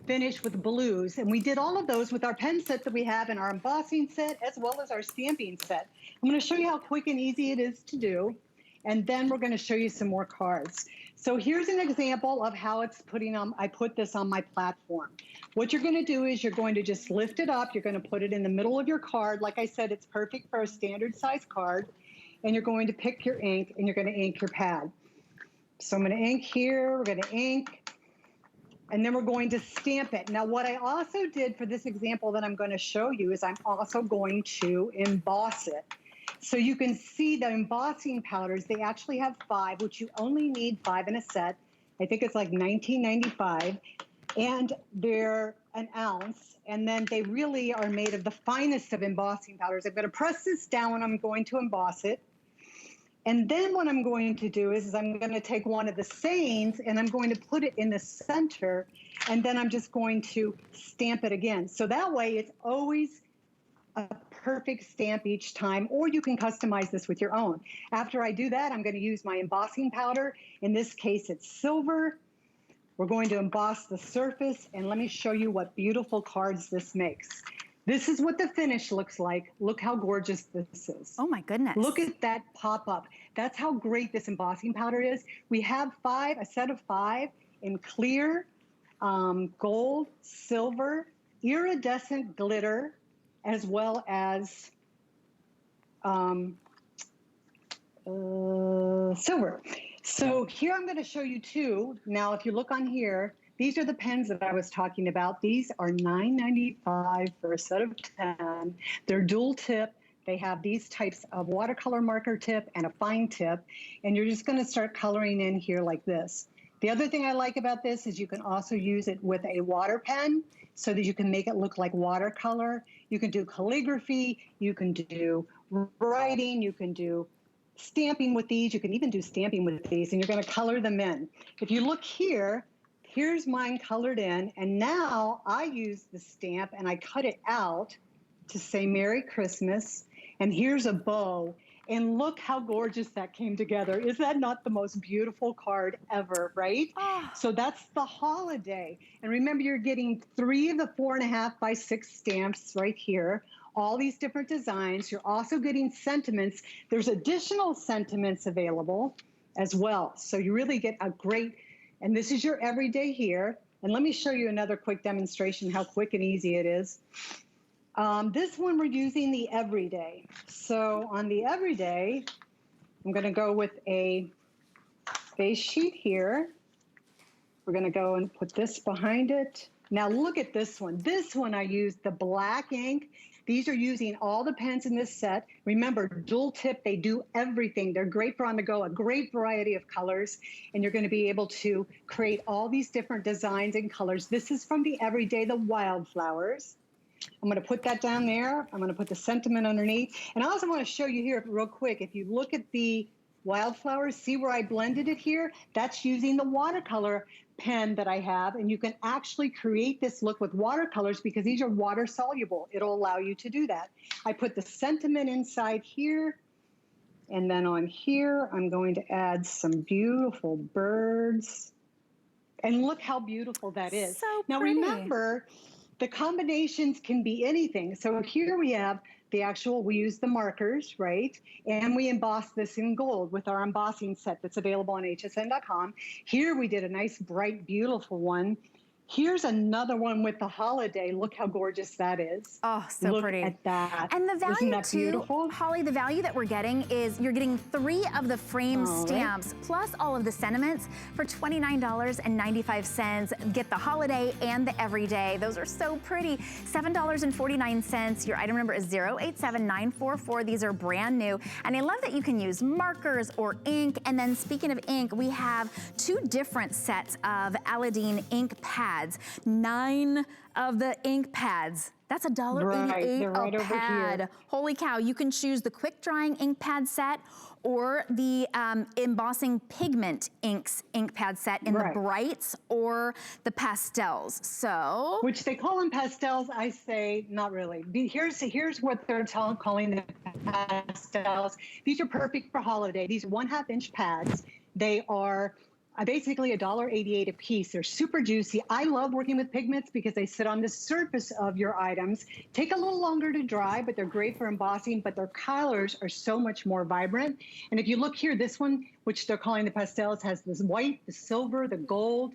finish with blues. And we did all of those with our pen set that we have in our embossing set, as well as our stamping set. I'm going to show you how quick and easy it is to do. And then we're going to show you some more cards. So here's an example of how it's putting on, I put this on my platform. What you're going to do is you're going to just lift it up. You're going to put it in the middle of your card. Like I said, it's perfect for a standard size card. And you're going to pick your ink and you're going to ink your pad. So I'm going to ink here. We're going to ink. And then we're going to stamp it. Now, what I also did for this example that I'm going to show you is I'm also going to emboss it. So you can see the embossing powders, they actually have 5, which you only need 5 in a set. I think it's like $19.95. And they're an ounce. And then they really are made of the finest of embossing powders. I'm going to press this down and I'm going to emboss it. And then what I'm going to do is I'm going to take one of the sayings and I'm going to put it in the center, and then I'm just going to stamp it again. So that way it's always a perfect stamp each time, or you can customize this with your own. After I do that, I'm going to use my embossing powder. In this case, it's silver. We're going to emboss the surface, and let me show you what beautiful cards this makes. This is what the finish looks like. Look how gorgeous this is. Oh my goodness. Look at that pop up. That's how great this embossing powder is. We have 5, a set of 5 in clear, gold, silver, iridescent glitter, as well as silver. So here I'm going to show you 2. Now, if you look on here, these are the pens that I was talking about. These are $9.95 for a set of 10. They're dual tip. They have these types of watercolor marker tip and a fine tip. And you're just going to start coloring in here like this. The other thing I like about this is you can also use it with a water pen so that you can make it look like watercolor. You can do calligraphy. You can do writing. You can do stamping with these. You can even do stamping with these. And you're going to color them in. If you look here, here's mine colored in, and now I use the stamp and I cut it out to say Merry Christmas, and here's a bow, and look how gorgeous that came together. Is that not the most beautiful card ever, right? Oh. So that's the holiday. And remember, you're getting 3 of the 4.5 by 6 stamps right here, all these different designs. You're also getting sentiments. There's additional sentiments available as well. So you really get a great. And this is your everyday here. And let me show you another quick demonstration how quick and easy it is. This one we're using the everyday. So on the everyday, I'm going to go with a base sheet here. We're going to go and put this behind it. Now look at this one. This one I used the black ink. These are using all the pens in this set. Remember, dual tip, they do everything. They're great for on the go, a great variety of colors, and you're going to be able to create all these different designs and colors. This is from the everyday, the wildflowers. I'm going to put that down there. I'm going to put the sentiment underneath. And I also want to show you here real quick, if you look at the wildflowers. See where I blended it here? That's using the watercolor pen that I have, and you can actually create this look with watercolors because these are water soluble. It'll allow you to do that. I put the sentiment inside here, and then on here, I'm going to add some beautiful birds. And look how beautiful that is. So now pretty. remember, the combinations can be anything. So here we have the actual, we use the markers, right? And we emboss this in gold with our embossing set that's available on hsn.com. Here we did a nice, bright, beautiful one. Here's another one with the holiday. Look how gorgeous that is. Oh, so pretty. Look at that. And the value Isn't that too, beautiful? Holly, the value that we're getting is you're getting 3 of the frame stamps plus all of the sentiments for $29.95. Get the holiday and the everyday. Those are so pretty. $7.49. Your item number is 087944. These are brand new. And I love that you can use markers or ink. And then speaking of ink, we have 2 different sets of Aladine ink pads. 9 of the ink pads. That's $1.88 right a over pad. here. Holy cow, you can choose the quick drying ink pad set or the embossing pigment inks ink pad set in the brights or the pastels. So, which they call them pastels, I say not really. Here's what they're calling the pastels. These are perfect for holiday. These are 1/2 inch pads. They are basically $1.88 a piece. They're super juicy. I love working with pigments because they sit on the surface of your items. Take a little longer to dry, but they're great for embossing, but their colors are so much more vibrant. And if you look here, this one, which they're calling the pastels, has this white, the silver, the gold,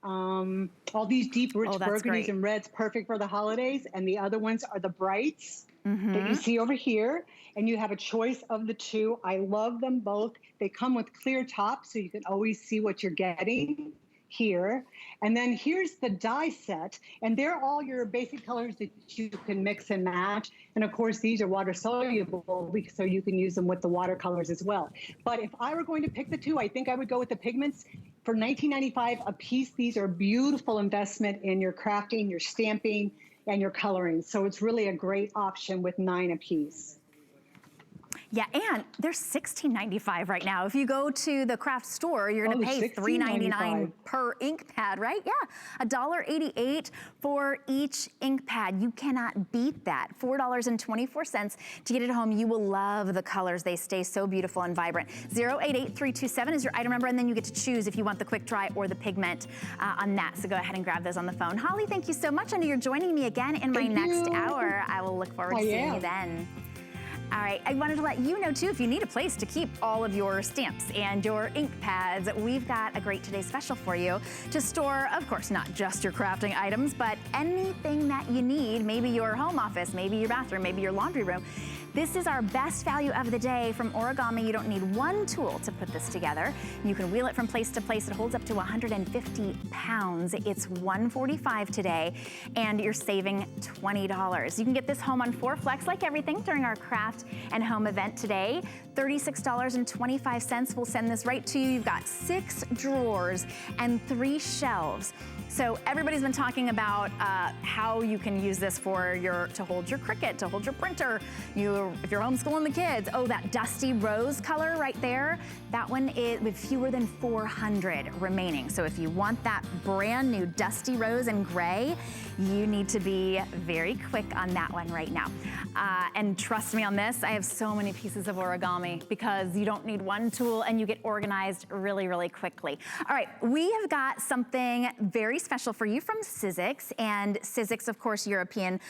all these deep, rich burgundies and reds, perfect for the holidays. And the other ones are the brights that you see over here. And you have a choice of the 2. I love them both. They come with clear tops, so you can always see what you're getting here. And then here's the die set, and they're all your basic colors that you can mix and match. And of course, these are water soluble, so you can use them with the watercolors as well. But if I were going to pick the 2, I think I would go with the pigments. For $19.95 a piece, these are a beautiful investment in your crafting, your stamping, and your coloring. So it's really a great option with 9 a piece. yeah, and they're $16.95 right now. If you go to the craft store, you're gonna pay $3.99 per ink pad, right? Yeah, $1.88 for each ink pad. You cannot beat that. $4.24 to get it home. You will love the colors. They stay so beautiful and vibrant. 088327 is your item number, and then you get to choose if you want the quick dry or the pigment on that. So go ahead and grab those on the phone. Holly, thank you so much. I know you're joining me again in my next hour. I will look forward to seeing you then. All right, I wanted to let you know too, if you need a place to keep all of your stamps and your ink pads, we've got a great Today Special for you to store, of course, not just your crafting items, but anything that you need, maybe your home office, maybe your bathroom, maybe your laundry room. This is our best value of the day from Origami. You don't need 1 tool to put this together. You can wheel it from place to place. It holds up to 150 pounds. It's $145 today, and you're saving $20. You can get this home on 4 Flex, like everything, during our craft and home event today. $36.25. We'll send this right to you. You've got 6 drawers and 3 shelves. So everybody's been talking about how you can use this for to hold your Cricut, to hold your printer. If you're homeschooling the kids, oh, that dusty rose color right there, that one is with fewer than 400 remaining. So if you want that brand new dusty rose and gray, you need to be very quick on that one right now. And trust me on this, I have so many pieces of origami because you don't need 1 tool and you get organized really, really quickly. All right, we have got something very special for you from Sizzix, and Sizzix, of course, European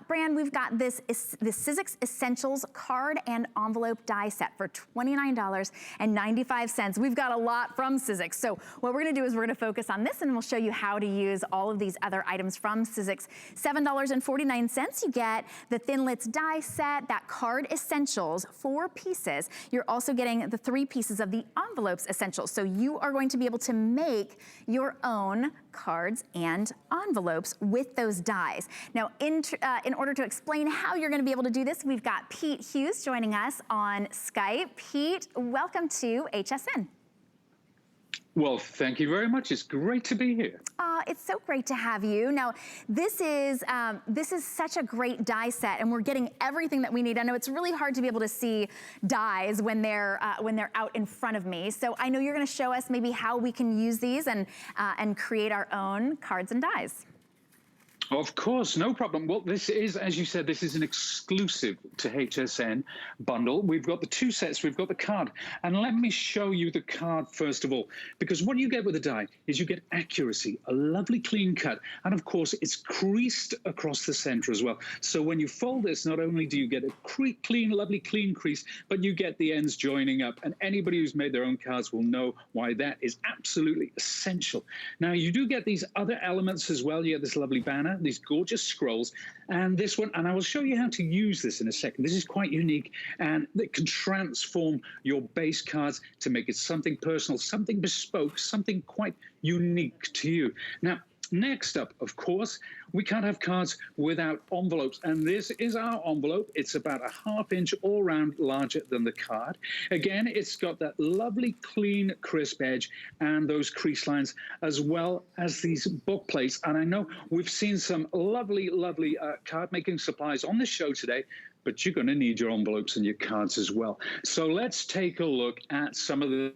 brand. We've got the Sizzix Essentials card and envelope die set for $29.95. We've got a lot from Sizzix. So what we're gonna do is we're gonna focus on this, and we'll show you how to use all of these other items from Sizzix. $7.49, you get the Thinlits die set, that card essentials, 4 pieces. You're also getting the 3 pieces of the envelopes essentials. So you are going to be able to make your own cards and envelopes with those dies. Now, in order to explain how you're gonna be able to do this, we've got Pete Hughes joining us on Skype. Pete, welcome to HSN. Well, thank you very much. It's great to be here. It's so great to have you. Now, this is such a great die set, and we're getting everything that we need. I know it's really hard to be able to see dies when they're out in front of me. So I know you're going to show us maybe how we can use these and create our own cards and dies. Of course, no problem. Well, this is, as you said, this is an exclusive to HSN bundle. We've got the two sets, we've got the card. And let me show you the card first of all, because what you get with the die is you get accuracy, a lovely clean cut. And of course, it's creased across the center as well. So when you fold this, not only do you get a clean, lovely, clean crease, but you get the ends joining up. And anybody who's made their own cards will know why that is absolutely essential. Now, you do get these other elements as well. You get this lovely banner, these gorgeous scrolls, and this one, and I will show you how to use this in a second. This is quite unique, and it can transform your base cards to make it something personal, something bespoke, something quite unique to you. Now, next up, of course, we can't have cards without envelopes, and this is our envelope. It's about a ½ inch all round larger than the card. Again, it's got that lovely, clean, crisp edge and those crease lines, as well as these book plates. And I know we've seen some lovely, lovely card making supplies on the show today, but you're going to need your envelopes and your cards as well. So let's take a look at some of the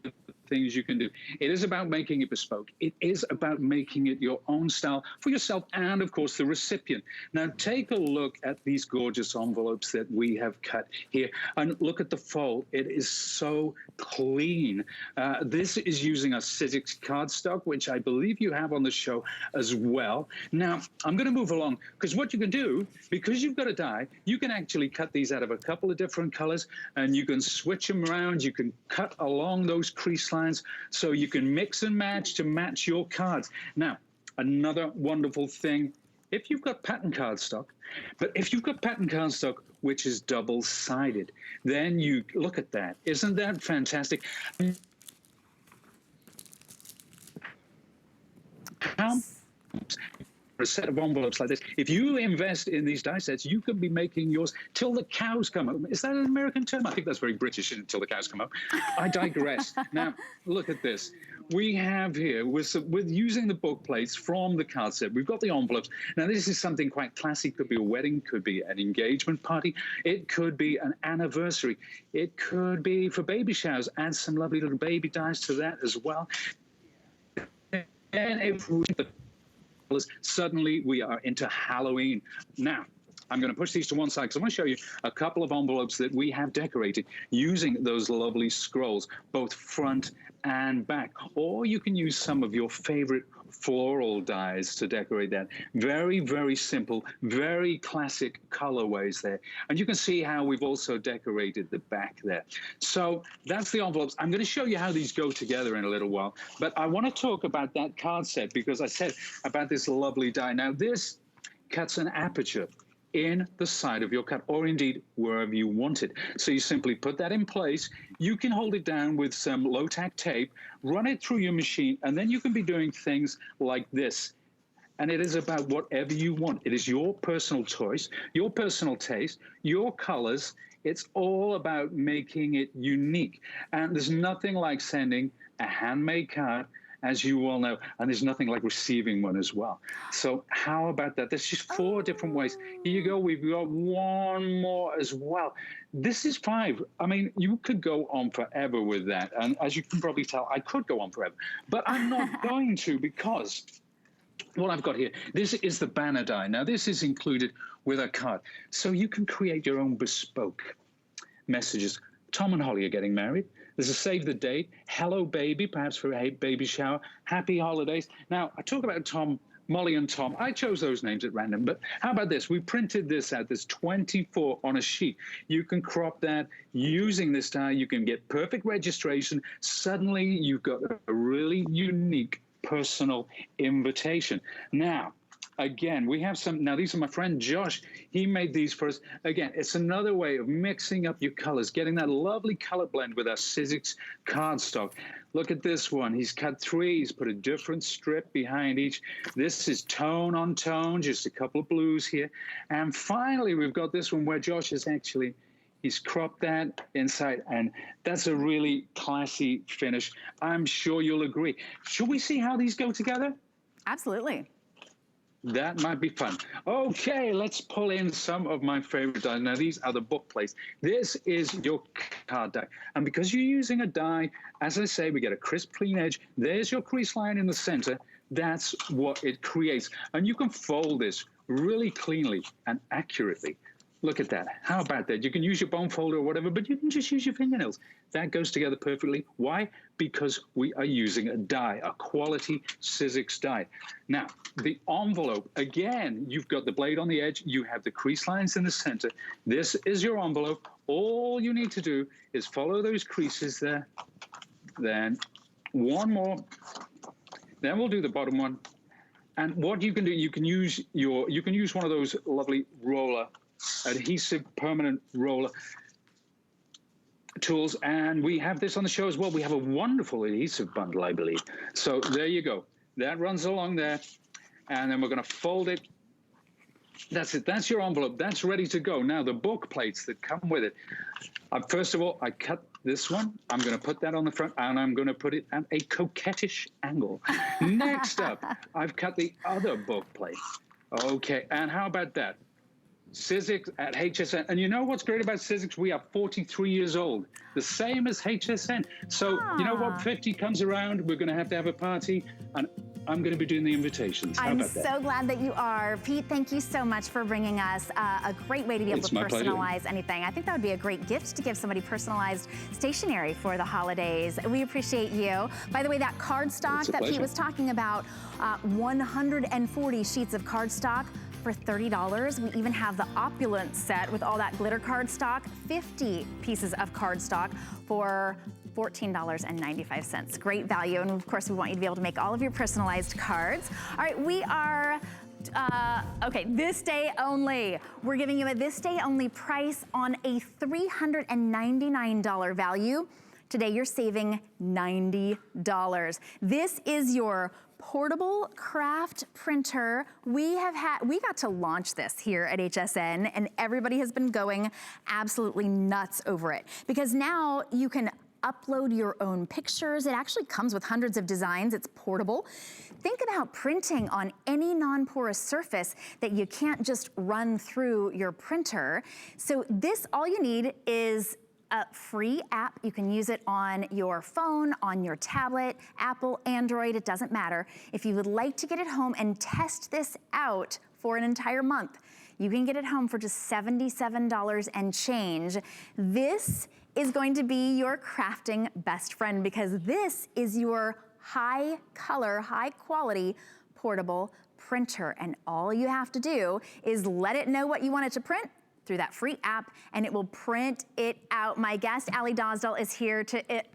things you can do. It is about making it bespoke. It is about making it your own style for yourself and, of course, the recipient. Now, take a look at these gorgeous envelopes that we have cut here, and look at the fold. It is so clean. This is using a Sizzix cardstock, which I believe you have on the show as well. Now, I'm going to move along, because what you can do, because you've got a die, you can actually cut these out of a couple of different colors, and you can switch them around. You can cut along those crease lines, so you can mix and match to match your cards. Now, another wonderful thing, if you've got pattern cardstock, but if you've got pattern cardstock which is double-sided, then you look at that. Isn't that fantastic? How a set of envelopes like this, if you invest in these die sets, you could be making yours till the cows come home. Is that an American term? I think that's very British, until the cows come home. I digress. Now, look at this. We have here, with using the book plates from the card set, we've got the envelopes. Now, this is something quite classic. Could be a wedding, could be an engagement party. It could be an anniversary. It could be for baby showers. Add some lovely little baby dies to that as well. And if we suddenly we are into Halloween. Now, I'm going to push these to one side because I want to show you a couple of envelopes that we have decorated using those lovely scrolls, both front and back. Or you can use some of your favorite floral dies to decorate that. Very, very simple, very classic colorways there. And you can see how we've also decorated the back there. So that's the envelopes. I'm going to show you how these go together in a little while. But I want to talk about that card set because I said about this lovely die. Now, this cuts an aperture in the side of your card, or indeed wherever you want it. So you simply put that in place. You can hold it down with some low-tack tape, run it through your machine, and then you can be doing things like this. And it is about whatever you want. It is your personal choice, your personal taste, your colors. It's all about making it unique. And there's nothing like sending a handmade card, as you all know, and there's nothing like receiving one as well. So how about that? There's just 4 different ways. Here you go. We've got one more as well. This is 5. I mean, you could go on forever with that. And as you can probably tell, I could go on forever. But I'm not going to, because what I've got here, this is the banner die. Now, this is included with a card. So you can create your own bespoke messages. Tom and Holly are getting married. There's a save the date, hello baby, perhaps for a baby shower, happy holidays. Now, I talk about Tom, Molly and Tom. I chose those names at random, but how about this? We printed this out. There's 24 on a sheet. You can crop that using this die. You can get perfect registration. Suddenly, you've got a really unique personal invitation. Now, again, we have some, now these are my friend Josh. He made these for us. Again, it's another way of mixing up your colors, getting that lovely color blend with our Sizzix cardstock. Look at this one. He's cut 3. He's put a different strip behind each. This is tone on tone, just a couple of blues here. And finally, we've got this one where Josh has actually He's cropped that inside, and that's a really classy finish. I'm sure you'll agree. Should we see how these go together? Absolutely. That might be fun. Okay, let's pull in some of my favorite dies. Now, these are the book plates. This is your card die. And because you're using a die, as I say, we get a crisp, clean edge. There's your crease line in the center. That's what it creates. And you can fold this really cleanly and accurately. Look at that. How about that? You can use your bone folder or whatever, but you can just use your fingernails. That goes together perfectly. Why? Because we are using a die, a quality Sizzix die. Now, the envelope, again, you've got the blade on the edge. You have the crease lines in the center. This is your envelope. All you need to do is follow those creases there. Then one more. Then we'll do the bottom one. And what you can do, you can use one of those lovely roller adhesive permanent roller tools, and we have this on the show as well. We have a wonderful adhesive bundle, I believe. So there you go. That runs along there, and then we're going to fold it. That's it. That's your envelope. That's ready to go. Now the book plates that come with it. First of all, I cut this one. I'm going to put that on the front, and I'm going to put it at a coquettish angle. Next up, I've cut the other book plate. Okay, and how about that? Sizzix at HSN. And you know what's great about Sizzix? We are 43 years old, the same as HSN. So you know what? 50 comes around, we're going to have a party, and I'm going to be doing the invitations. How about that? I'm so glad that you are. Pete, thank you so much for bringing us a great way to be able to personalize anything. I think that would be a great gift to give somebody personalized stationery for the holidays. We appreciate you. By the way, that cardstock that Pete was talking about, 140 sheets of cardstock for $30. We even have the opulent set with all that glitter cardstock, 50 pieces of cardstock for $14.95. Great value, and of course we want you to be able to make all of your personalized cards. All right, we are, okay, this day only. We're giving you a this day only price on a $399 value. Today you're saving $90. This is your portable craft printer. We got to launch this here at HSN, and everybody has been going absolutely nuts over it, because now you can upload your own pictures. It actually comes with hundreds of designs. It's portable. Think about printing on any non-porous surface that you can't just run through your printer. So this, all you need is a free app. You can use it on your phone, on your tablet, Apple, Android, it doesn't matter. If you would like to get it home and test this out for an entire month, you can get it home for just $77 and change. This is going to be your crafting best friend, because this is your high color, high quality portable printer. And all you have to do is let it know what you want it to print through that free app, and it will print it out. My guest, Ali Dosdell, is here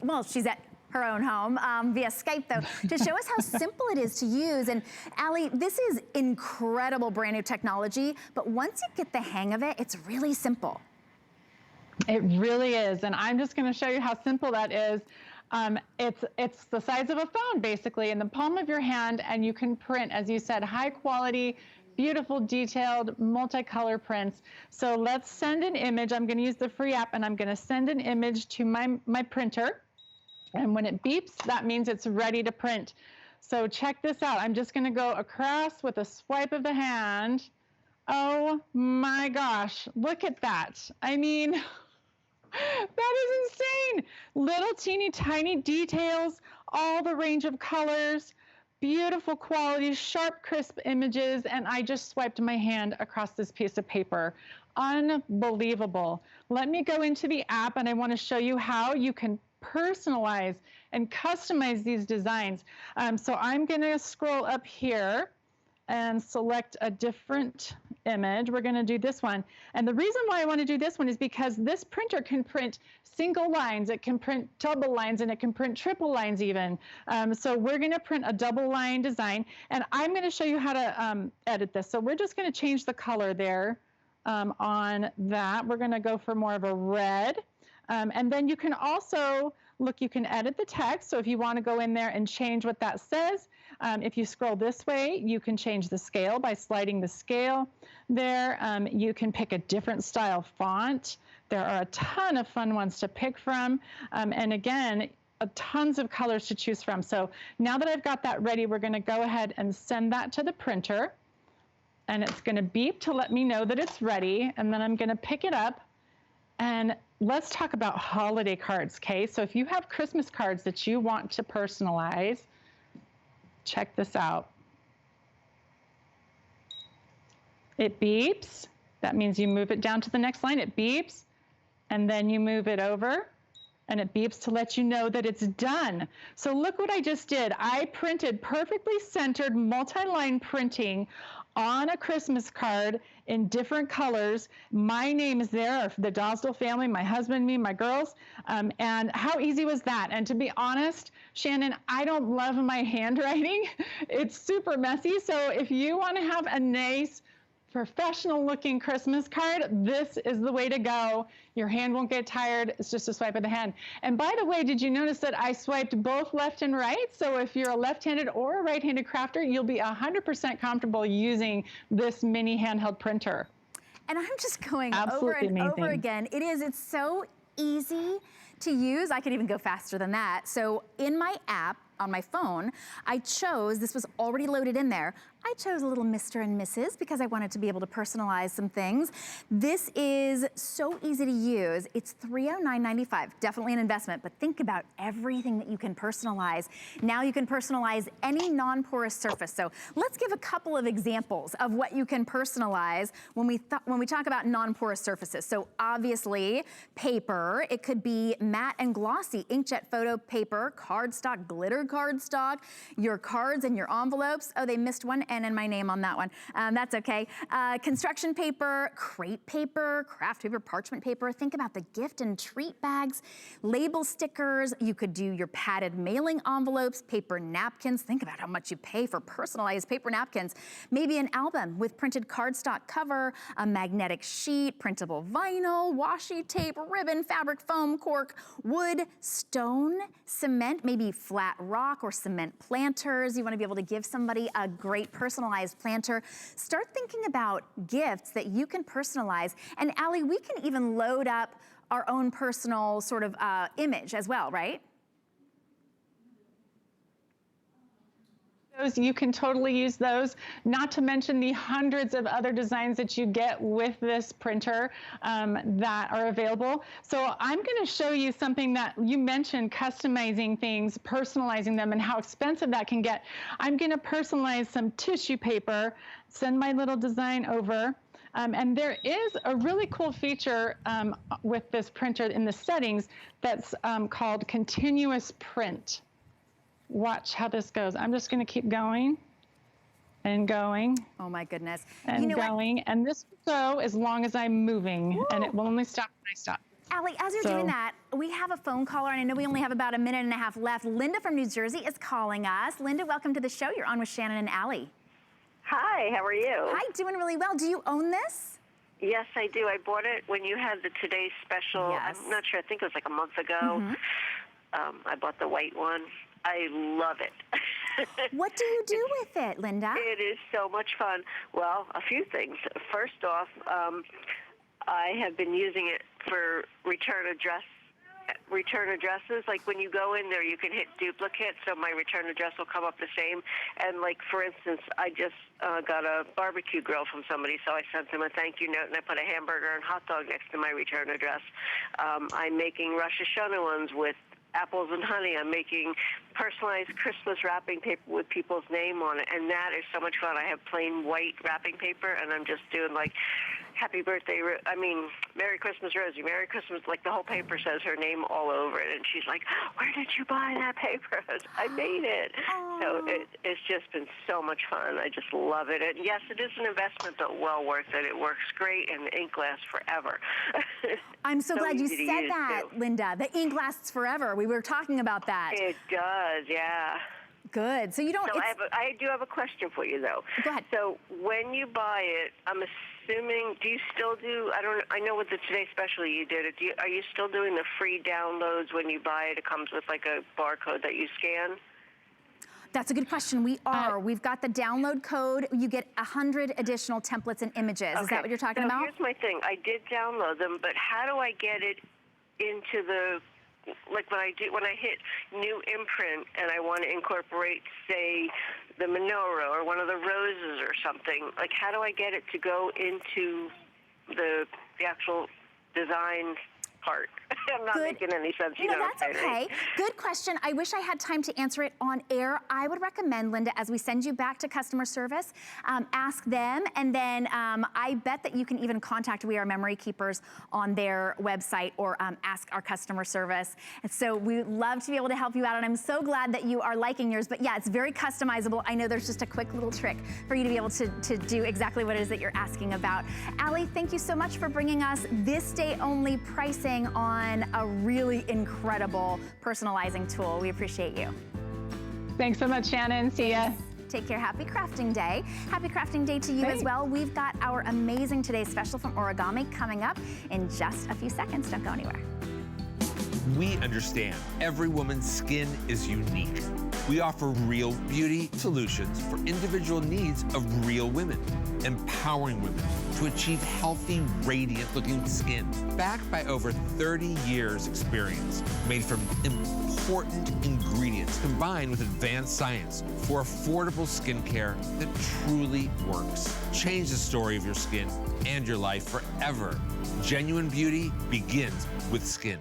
well, she's at her own home via Skype, though, to show us how simple it is to use. And Ali, this is incredible brand new technology, but once you get the hang of it, it's really simple. It really is, and I'm just gonna show you how simple that is. It's the size of a phone, basically, in the palm of your hand, and you can print, as you said, high quality, beautiful, detailed, multicolor prints. So let's send an image. I'm gonna use the free app, and I'm gonna send an image to my printer. And when it beeps, that means it's ready to print. So check this out. I'm just gonna go across with a swipe of the hand. Oh my gosh, look at that. I mean, that is insane. Little teeny tiny details, all the range of colors, beautiful quality, sharp, crisp images, and I just swiped my hand across this piece of paper. Unbelievable. Let me go into the app, and I want to show you how you can personalize and customize these designs. So I'm going to scroll up here and select a different image. We're going to do this one. And the reason why I want to do this one is because this printer can print single lines, it can print double lines, and it can print triple lines even. So we're going to print a double line design, and I'm going to show you how to edit this. So we're just going to change the color there on that. We're going to go for more of a red. And then you can also, look, you can edit the text. So if you want to go in there and change what that says, if you scroll this way, you can change the scale by sliding the scale there. You can pick a different style font There are a ton of fun ones to pick from. And again, tons of colors to choose from. So now that I've got that ready, we're gonna go ahead and send that to the printer. And it's gonna beep to let me know that it's ready. And then I'm gonna pick it up. And let's talk about holiday cards, okay? So if you have Christmas cards that you want to personalize, check this out. It beeps. That means you move it down to the next line. It beeps. And then you move it over. And it beeps to let you know that it's done. So look what I just did. I printed perfectly centered multi-line printing on a Christmas card in different colors. My name is there, the Dosdell family, my husband, me, my girls. And how easy was that? And to be honest, Shannon, I don't love my handwriting. It's super messy. So if you want to have a nice, professional looking Christmas card, this is the way to go. Your hand won't get tired. It's just a swipe of the hand. And by the way, did you notice that I swiped both left and right? So if you're a left-handed or a right-handed crafter, you'll be 100% comfortable using this mini handheld printer. And I'm just going Absolutely over and over amazing. again. It's so easy to use. I could even go faster than that. So in my app, on my phone, I chose, this was already loaded in there, I chose a little Mr. and Mrs. because I wanted to be able to personalize some things. This is so easy to use. It's $309.95, definitely an investment, but think about everything that you can personalize. Now you can personalize any non-porous surface. So let's give a couple of examples of what you can personalize when we talk about non-porous surfaces. So obviously, paper, it could be matte and glossy, inkjet photo paper, cardstock, glitter cardstock, your cards and your envelopes. Oh, they missed one N in my name on that one. That's okay. Construction paper, crepe paper, craft paper, parchment paper. Think about the gift and treat bags, label stickers. You could do your padded mailing envelopes, paper napkins. Think about how much you pay for personalized paper napkins. Maybe an album with printed cardstock cover, a magnetic sheet, printable vinyl, washi tape, ribbon, fabric, foam, cork, wood, stone, cement, maybe flat rock or cement planters. You want to be able to give somebody a great personalized planter. Start thinking about gifts that you can personalize. And Allie, we can even load up our own personal sort of image as well, right? You can totally use those, not to mention the hundreds of other designs that you get with this printer that are available. So I'm going to show you something that you mentioned, customizing things, personalizing them, and how expensive that can get. I'm going to personalize some tissue paper, send my little design over. And there is a really cool feature with this printer in the settings that's called continuous print. Watch how this goes. I'm just going to keep going and going. Oh my goodness. And you know going. What? And this will go as long as I'm moving. Whoa. And it will only stop when I stop. Allie, as you're doing that, we have a phone caller, and I know we only have about a minute and a half left. Linda from New Jersey is calling us. Linda, welcome to the show. You're on with Shannon and Allie. Hi, how are you? Hi, doing really well. Do you own this? Yes, I do. I bought it when you had the Today's Special. Yes. I'm not sure. I think it was like a month ago. Mm-hmm. I bought the white one. I love it. What do you do with it, Linda? It is so much fun. Well, a few things. First off, I have been using it for return addresses. Like when you go in there, you can hit duplicate, so my return address will come up the same. And like, for instance, I just got a barbecue grill from somebody, so I sent them a thank you note, and I put a hamburger and hot dog next to my return address. I'm making Rosh Hashanah ones with apples and honey. I'm making personalized Christmas wrapping paper with people's name on it, and that is so much fun. I have plain white wrapping paper, and I'm just doing like happy birthday, Merry Christmas, Rosie, Merry Christmas, like the whole paper says her name all over it, and she's like, where did you buy that paper? I made it. Aww. So it's just been so much fun. I just love it. And yes, it is an investment, but well worth it. It works great, and the ink lasts forever. I'm so glad you said that, too. Linda. The ink lasts forever. We were talking about that. It does, yeah. Good. So you don't. So I do have a question for you, though. Go ahead. So when you buy it, I'm assuming, do you still do? I know with the Today Special you did it. Are you still doing the free downloads when you buy it? It comes with like a barcode that you scan. That's a good question. We are. We've got the download code. You get 100 additional templates and images. Okay. Is that what you're talking about? Here's my thing. I did download them, but how do I get it into the, like when I hit new imprint and I want to incorporate, say, the menorah or one of the roses or something, like how do I get it to go into the actual design part? I'm not making any sense. You know, that's okay. Good question. I wish I had time to answer it on air. I would recommend, Linda, as we send you back to customer service, ask them, and then I bet that you can even contact We Are Memory Keepers on their website or ask our customer service. And so we'd love to be able to help you out, and I'm so glad that you are liking yours. But yeah, it's very customizable. I know there's just a quick little trick for you to be able to do exactly what it is that you're asking about. Allie, thank you so much for bringing us this day only pricing on a really incredible personalizing tool. We appreciate you. Thanks so much, Shannon. See ya. Take care. Happy crafting day. Happy crafting day to you as well. We've got our amazing Today's Special from Origami coming up in just a few seconds. Don't go anywhere. We understand every woman's skin is unique. We offer real beauty solutions for individual needs of real women, empowering women to achieve healthy, radiant-looking skin, backed by over 30 years experience, made from important ingredients combined with advanced science for affordable skincare that truly works. Change the story of your skin and your life forever. Genuine beauty begins with skin.